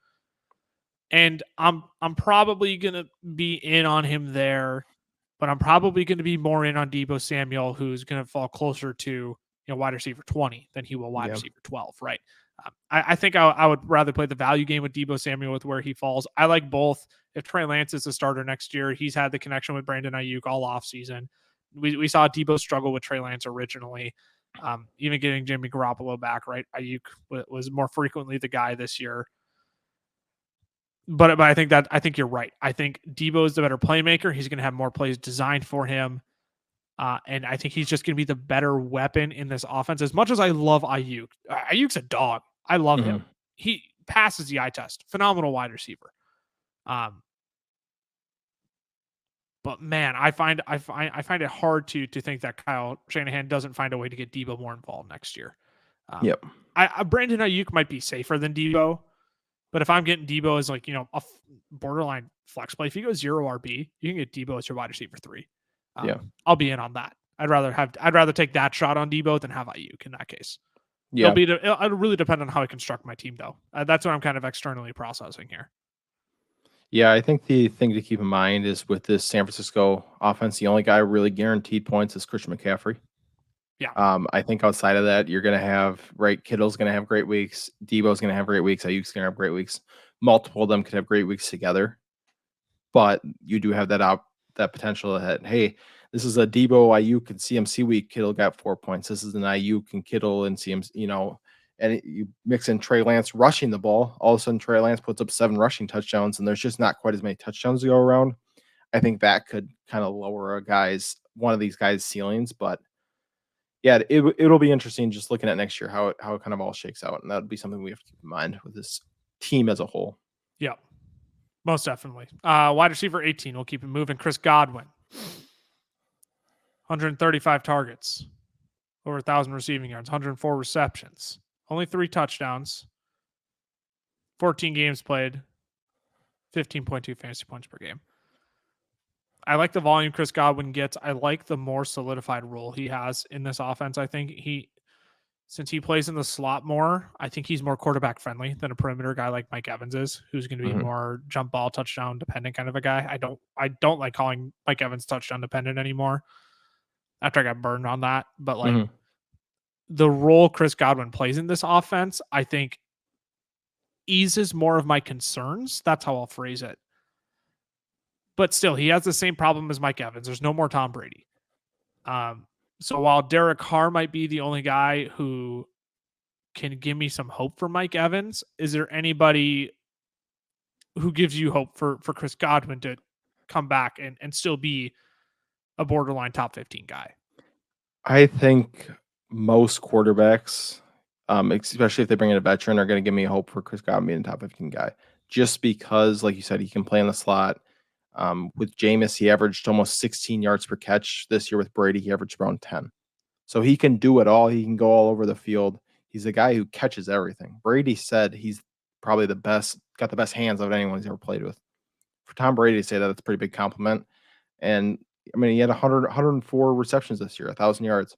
And I'm probably going to be in on him there, but I'm probably going to be more in on Debo Samuel, who's going to fall closer to wide receiver 20 than he will wide receiver 12, right? I think I would rather play the value game with Debo Samuel with where he falls. I like both. If Trey Lance is the starter next year, he's had the connection with Brandon Ayuk all offseason. We saw Debo struggle with Trey Lance originally, even getting Jimmy Garoppolo back, right? Ayuk was more frequently the guy this year. But I think you're right. I think Debo is the better playmaker. He's going to have more plays designed for him. And I think he's just going to be the better weapon in this offense. As much as I love Ayuk, Ayuk's a dog. I love him. He passes the eye test. Phenomenal wide receiver. But man, I find it hard to think that Kyle Shanahan doesn't find a way to get Debo more involved next year. Brandon Ayuk might be safer than Debo, But if I'm getting Debo as like, a borderline flex play, if you go 0 RB, you can get Debo as your wide receiver 3. Yeah. I'll be in on that. I'd rather take that shot on Debo than have Ayuk in that case. Yeah. It'll really depend on how I construct my team, though. That's what I'm kind of externally processing here. Yeah, I think the thing to keep in mind is with this San Francisco offense, the only guy really guaranteed points is Christian McCaffrey. Yeah. I think outside of that, you're going to have, right, Kittle's going to have great weeks. Debo's going to have great weeks. Ayuk's going to have great weeks. Multiple of them could have great weeks together. But you do have that potential that, hey, this is a Debo, Ayuk, and CMC week. Kittle got 4 points. This is an Ayuk and Kittle and CMC, and you mix in Trey Lance rushing the ball. All of a sudden, Trey Lance puts up 7 rushing touchdowns, and there's just not quite as many touchdowns to go around. I think that could kind of lower one of these guys' ceilings. But yeah, it'll be interesting just looking at next year how it kind of all shakes out, and that would be something we have to keep in mind with this team as a whole. Yeah, most definitely. Wide receiver 18, we'll keep it moving. Chris Godwin, 135 targets, over 1,000 receiving yards, 104 receptions, only 3 touchdowns, 14 games played, 15.2 fantasy points per game. I like the volume Chris Godwin gets. I like the more solidified role he has in this offense. I think since he plays in the slot more, I think he's more quarterback friendly than a perimeter guy like Mike Evans is, who's going to be more jump ball touchdown dependent kind of a guy. I don't like calling Mike Evans touchdown dependent anymore after I got burned on that. But like the role Chris Godwin plays in this offense, I think eases more of my concerns. That's how I'll phrase it. But still, he has the same problem as Mike Evans. There's no more Tom Brady. So while Derek Carr might be the only guy who can give me some hope for Mike Evans, is there anybody who gives you hope for Chris Godwin to come back and still be a borderline top 15 guy? I think most quarterbacks, especially if they bring in a veteran, are going to give me hope for Chris Godwin being a top 15 guy. Just because, like you said, he can play in the slot. With Jameis, he averaged almost 16 yards per catch this year. With Brady, he averaged around 10. So he can do it all. He can go all over the field. He's a guy who catches everything. Brady said he's probably got the best hands of anyone he's ever played with. For Tom Brady to say that, that's a pretty big compliment. And I mean, he had 104 receptions this year, 1,000 yards.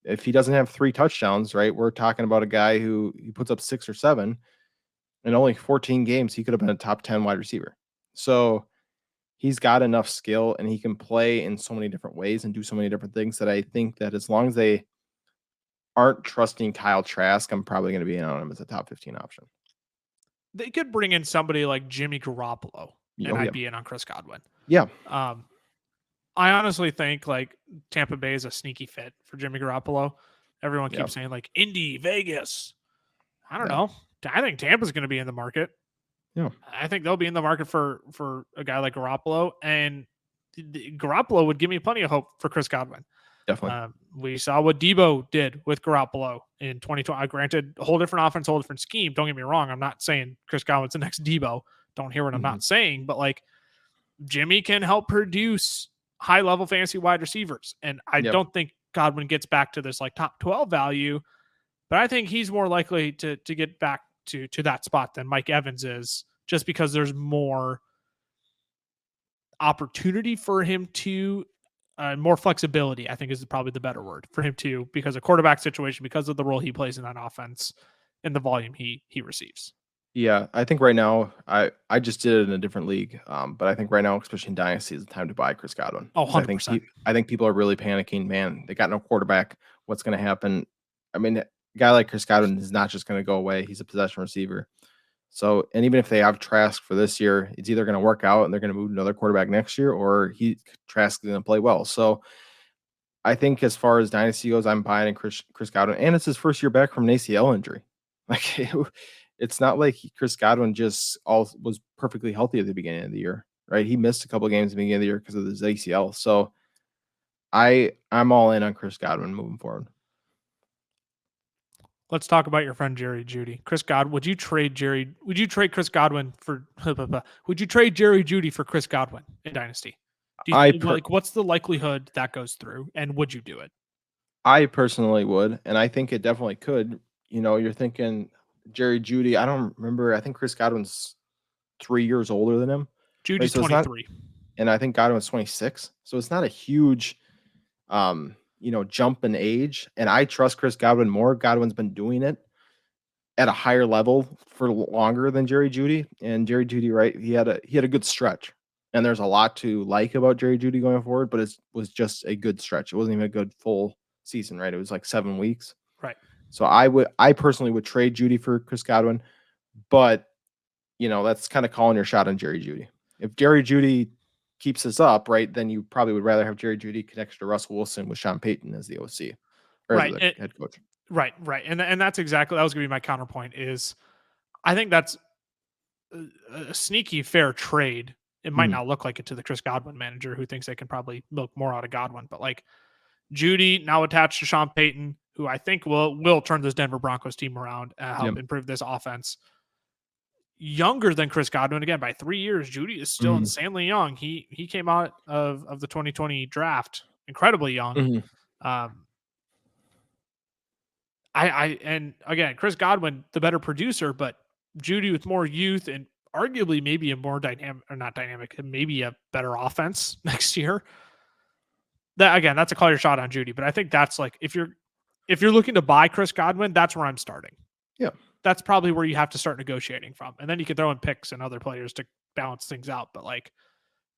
If he doesn't have 3 touchdowns, right, we're talking about a guy who he puts up 6 or 7 in only 14 games. He could have been a top 10 wide receiver. So he's got enough skill and he can play in so many different ways and do so many different things that I think that as long as they aren't trusting Kyle Trask, I'm probably going to be in on him as a top 15 option. They could bring in somebody like Jimmy Garoppolo and I'd be in on Chris Godwin. Yeah. I honestly think like Tampa Bay is a sneaky fit for Jimmy Garoppolo. Everyone keeps saying like Indy, Vegas. I don't know. I think Tampa's going to be in the market. Yeah. I think they'll be in the market for a guy like Garoppolo, and Garoppolo would give me plenty of hope for Chris Godwin. Definitely. We saw what Debo did with Garoppolo in 2020. Granted, a whole different offense, whole different scheme. Don't get me wrong. I'm not saying Chris Godwin's the next Debo. Don't hear what I'm not saying, but like Jimmy can help produce high level fantasy wide receivers. And I don't think Godwin gets back to this like top 12 value, but I think he's more likely to get back to that spot than Mike Evans is, just because there's more opportunity for him to more flexibility, I think is probably the better word for him to, because of quarterback situation, because of the role he plays in that offense and the volume he receives. Yeah, I think right now I just did it in a different league, but I think right now, especially in Dynasty, is the time to buy Chris Godwin. Oh, 100%. I think people are really panicking. Man, they got no quarterback. What's going to happen? I mean, a guy like Chris Godwin is not just going to go away. He's a possession receiver. So, and even if they have Trask for this year, it's either going to work out and they're going to move another quarterback next year, or Trask is going to play well. So, I think as far as Dynasty goes, I'm buying Chris Godwin, and it's his first year back from an ACL injury. Like, it's not like Chris Godwin was perfectly healthy at the beginning of the year, right? He missed a couple of games at the beginning of the year because of his ACL. So, I'm all in on Chris Godwin moving forward. Let's talk about your friend Jerry Jeudy. Chris Godwin, would you trade Chris Godwin for would you trade Jerry Jeudy for Chris Godwin in Dynasty? What's the likelihood that goes through, and would you do it? I personally would, and I think it definitely could. You're thinking Jerry Judy. I don't remember. I think Chris Godwin's 3 years older than him. Judy's So it's not, 23. and I think Godwin's 26. So it's not a huge, jump in age. And I trust Chris Godwin more. Godwin's been doing it at a higher level for longer than Jerry Judy. And Jerry Judy, right? He had a good stretch. And there's a lot to like about Jerry Judy going forward, but it was just a good stretch. It wasn't even a good full season, right? It was like 7 weeks. Right. So I personally would trade Judy for Chris Godwin, but that's kind of calling your shot on Jerry Judy. If Jerry Judy keeps this up, right, then you probably would rather have Jerry Judy connected to Russell Wilson with Sean Payton as the OC or Right. as the head coach. Right. And that's exactly, that was going to be my counterpoint is I think that's a sneaky fair trade. It might not look like it to the Chris Godwin manager who thinks they can probably milk more out of Godwin, but like Judy now attached to Sean Payton, who I think will turn this Denver Broncos team around and help improve this offense. Younger than Chris Godwin again by 3 years. Judy is still insanely young. He came out of the 2020 draft incredibly young. And again, Chris Godwin, the better producer, but Judy with more youth and arguably maybe a more dynamic, or not dynamic, maybe a better offense next year. That again, that's a call your shot on Judy, but I think that's like if you're looking to buy Chris Godwin, that's where I'm starting. Yeah, that's probably where you have to start negotiating from, and then you can throw in picks and other players to balance things out. But like,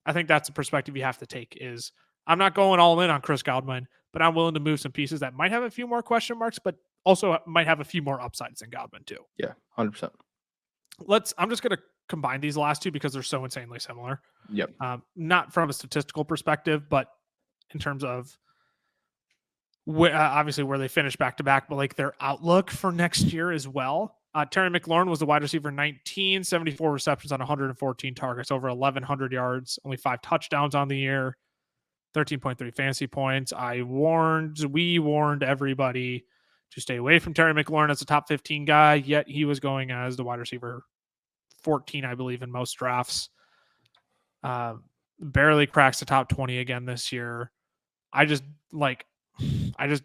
I think that's the perspective you have to take. Is I'm not going all in on Chris Godwin, but I'm willing to move some pieces that might have a few more question marks, but also might have a few more upsides than Godwin too. Yeah, 100%. I'm just going to combine these last two because they're so insanely similar. Yep. Not from a statistical perspective, but in terms of obviously where they finish back to back, but like their outlook for next year as well. Terry McLaurin was the wide receiver 19, 74 receptions on 114 targets, over 1,100 yards, only 5 touchdowns on the year, 13.3 fantasy points. We warned everybody to stay away from Terry McLaurin as a top 15 guy, yet he was going as the wide receiver 14, I believe, in most drafts. Barely cracks the top 20 again this year. I just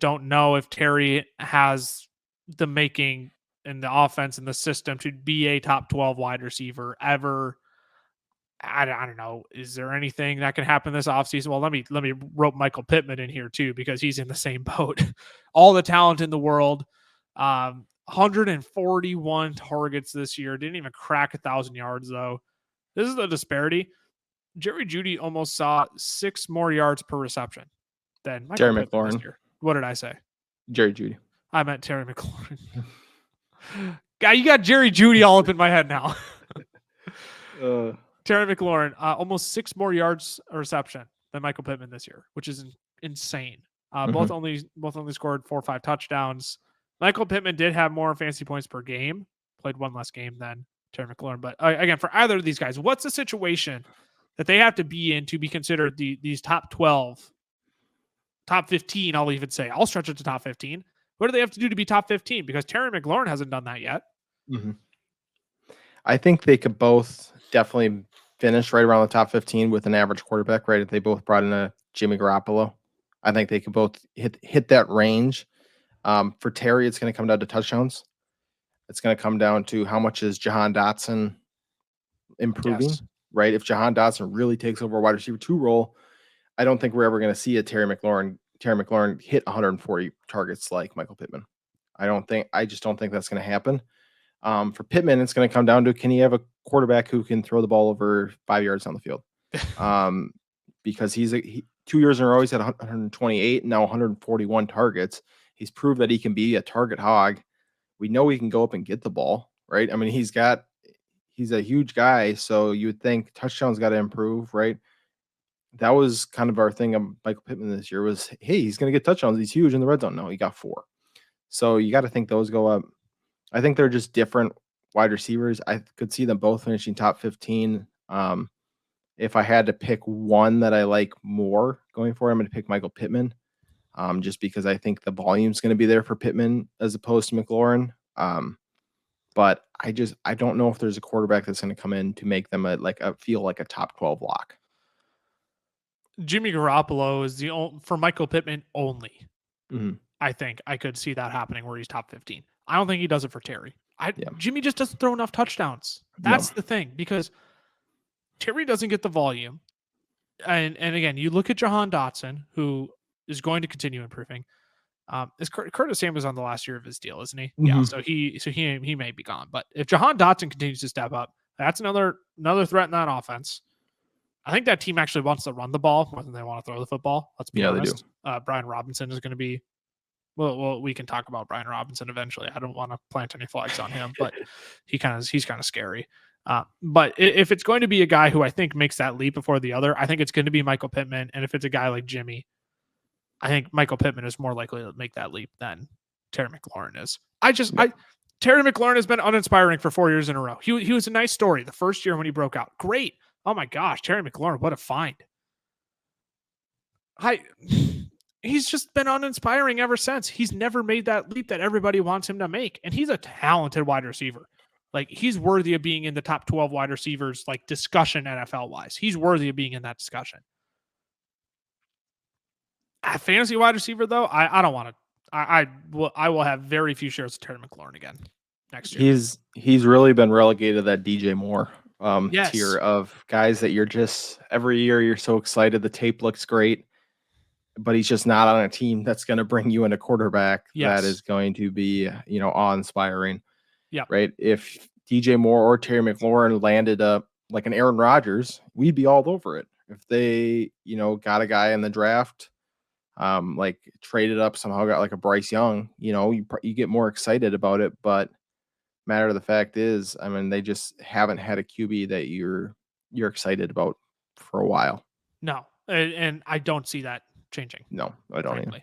don't know if Terry has the making in the offense and the system to be a top 12 wide receiver ever. I don't know. Is there anything that can happen this offseason? Well, let me rope Michael Pittman in here too, because he's in the same boat. All the talent in the world. 141 targets this year. Didn't even crack 1,000 yards though. This is the disparity. Jerry Judy almost saw 6 more yards per reception than Michael Terry Pittman McLaurin. this year. What did I say? Jerry Judy. I meant Terry McLaurin. Guy, you got Jerry Judy all up in my head now. Terry McLaurin, almost 6 more yards a reception than Michael Pittman this year, which is insane. Both only scored 4 or 5 touchdowns. Michael Pittman did have more fantasy points per game, played 1 less game than Terry McLaurin. But again, for either of these guys, what's the situation that they have to be in to be considered these top 12, top 15? I'll even say I'll stretch it to top 15. What do they have to do to be top 15? Because Terry McLaurin hasn't done that yet. I think they could both definitely finish right around the top 15 with an average quarterback, right? If they both brought in a Jimmy Garoppolo, I think they could both hit that range. For Terry, it's going to come down to touchdowns. It's going to come down to how much is Jahan Dotson improving, right? If Jahan Dotson really takes over a wide receiver 2 role, I don't think we're ever going to see a Terry McLaurin hit 140 targets like Michael Pittman. I just don't think that's going to happen. For Pittman, it's going to come down to, can he have a quarterback who can throw the ball over 5 yards down the field? Because he 2 years in a row, he's had 128, now 141 targets. He's proved that he can be a target hog. We know he can go up and get the ball, right? I mean, he's a huge guy, so you would think touchdowns got to improve, right? That was kind of our thing of Michael Pittman this year was, hey, he's going to get touchdowns. He's huge in the red zone. No, he got 4. So you got to think those go up. I think they're just different wide receivers. I could see them both finishing top 15. If I had to pick one that I like more going forward, I'm going to pick Michael Pittman, just because I think the volume is going to be there for Pittman as opposed to McLaurin. But I don't know if there's a quarterback that's going to come in to make them feel like a top 12 lock. Jimmy Garoppolo is for Michael Pittman only. I think I could see that happening where he's top 15. I don't think he does it for Terry. Jimmy just doesn't throw enough touchdowns. That's the thing, because Terry doesn't get the volume. And again, you look at Jahan Dotson, who is going to continue improving. Is Curtis Samuel's on the last year of his deal, isn't he? Mm-hmm. Yeah, so he may be gone. But if Jahan Dotson continues to step up, that's another threat in that offense. I think that team actually wants to run the ball more than they want to throw the football. Let's be honest. They do. Brian Robinson is going to be. Well, we can talk about Brian Robinson eventually. I don't want to plant any flags on him, but he's kind of scary. But if it's going to be a guy who I think makes that leap before the other, I think it's going to be Michael Pittman. And if it's a guy like Jimmy, I think Michael Pittman is more likely to make that leap than Terry McLaurin is. Terry McLaurin has been uninspiring for 4 years in a row. He was a nice story the first year when he broke out. Great. Oh my gosh, Terry McLaurin, what a find. He's just been uninspiring ever since. He's never made that leap that everybody wants him to make. And he's a talented wide receiver. Like, he's worthy of being in the top 12 wide receivers, like, discussion NFL wise. He's worthy of being in that discussion. A fantasy wide receiver, though, I don't want to. I will have very few shares of Terry McLaurin again next year. He's really been relegated to that DJ Moore Yes. tier of guys that you're just every year you're so excited. The tape looks great, but he's just not on a team that's going to bring you in a quarterback that is going to be, awe-inspiring. Yeah. Right. If DJ Moore or Terry McLaurin landed up like an Aaron Rodgers, we'd be all over it. If they, got a guy in the draft, like traded up somehow, got like a Bryce Young, you get more excited about it. But matter of the fact is, I mean, they just haven't had a QB that you're excited about for a while. No, and I don't see that changing. No, I don't either.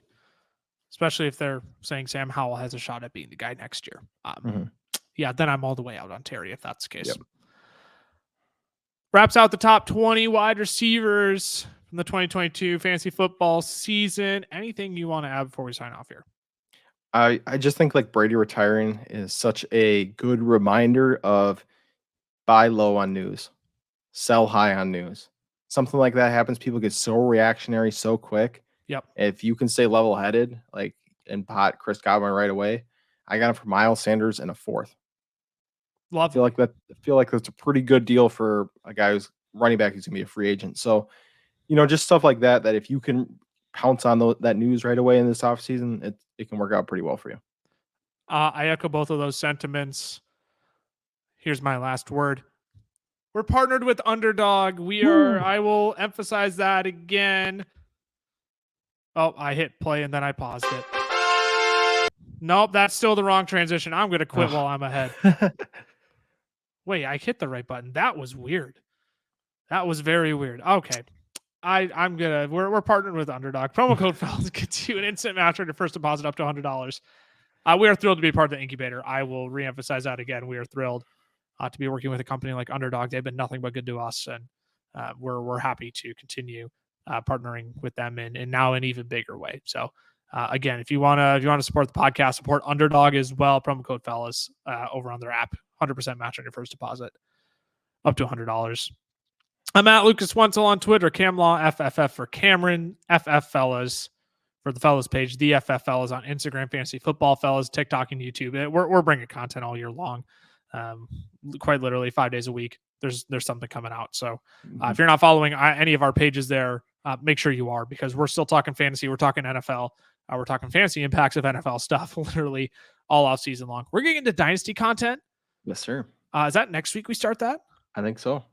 Especially if they're saying Sam Howell has a shot at being the guy next year. Yeah, then I'm all the way out on Terry if that's the case. Yep. Wraps out the top 20 wide receivers from the 2022 fantasy football season. Anything you want to add before we sign off here? I just think like Brady retiring is such a good reminder of buy low on news, sell high on news. Something like that happens. People get so reactionary so quick. Yep. If you can stay level headed, like and pot Chris Godwin right away, I got him for Miles Sanders in a fourth. I feel like that's a pretty good deal for a guy who's running back who's gonna be a free agent. So, just stuff like that if you can pounce on that news right away in this offseason, it can work out pretty well for you. I echo both of those sentiments. Here's my last word. We're partnered with Underdog. I will emphasize that again. Oh, I hit play and then I paused it. Nope, that's still the wrong transition. I'm going to quit while I'm ahead. Wait, I hit the right button. That was weird. That was very weird. Okay. We're partnered with Underdog. Promo code FELLAS gets you an instant match on your first deposit up to $100. We are thrilled to be part of the incubator. I will reemphasize that again. We are thrilled to be working with a company like Underdog. They've been nothing but good to us, and we're happy to continue partnering with them in now an even bigger way. So again, if you want to support the podcast, support Underdog as well. Promo code FELLAS over on their app. 100% match on your first deposit up to $100. I'm at Lucas Wenzel on Twitter, CamLaw FFF for Cameron, FF Fellas for the Fellas page, the FF Fellas on Instagram, Fantasy Football Fellas, TikTok, and YouTube. We're bringing content all year long, quite literally 5 days a week. There's something coming out. So if you're not following any of our pages there, make sure you are, because we're still talking fantasy. We're talking NFL. We're talking fantasy impacts of NFL stuff, literally all off season long. We're getting into dynasty content. Yes, sir. Is that next week we start that? I think so.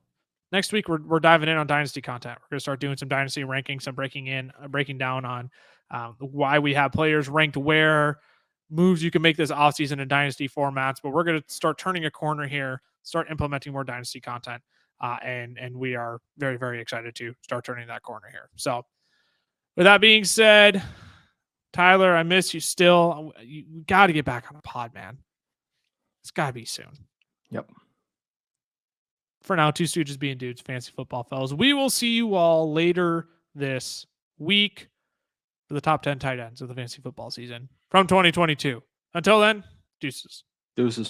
Next week, we're diving in on dynasty content. We're going to start doing some dynasty rankings, some breaking down on why we have players ranked where, moves you can make this offseason in dynasty formats. But we're going to start turning a corner here, start implementing more dynasty content. And we are very, very excited to start turning that corner here. So with that being said, Tyler, I miss you still. You got to get back on a pod, man. It's got to be soon. Yep. For now, Two Stooges being dudes, Fantasy Football Fellas. We will see you all later this week for the top 10 tight ends of the fantasy football season from 2022. Until then, deuces. Deuces.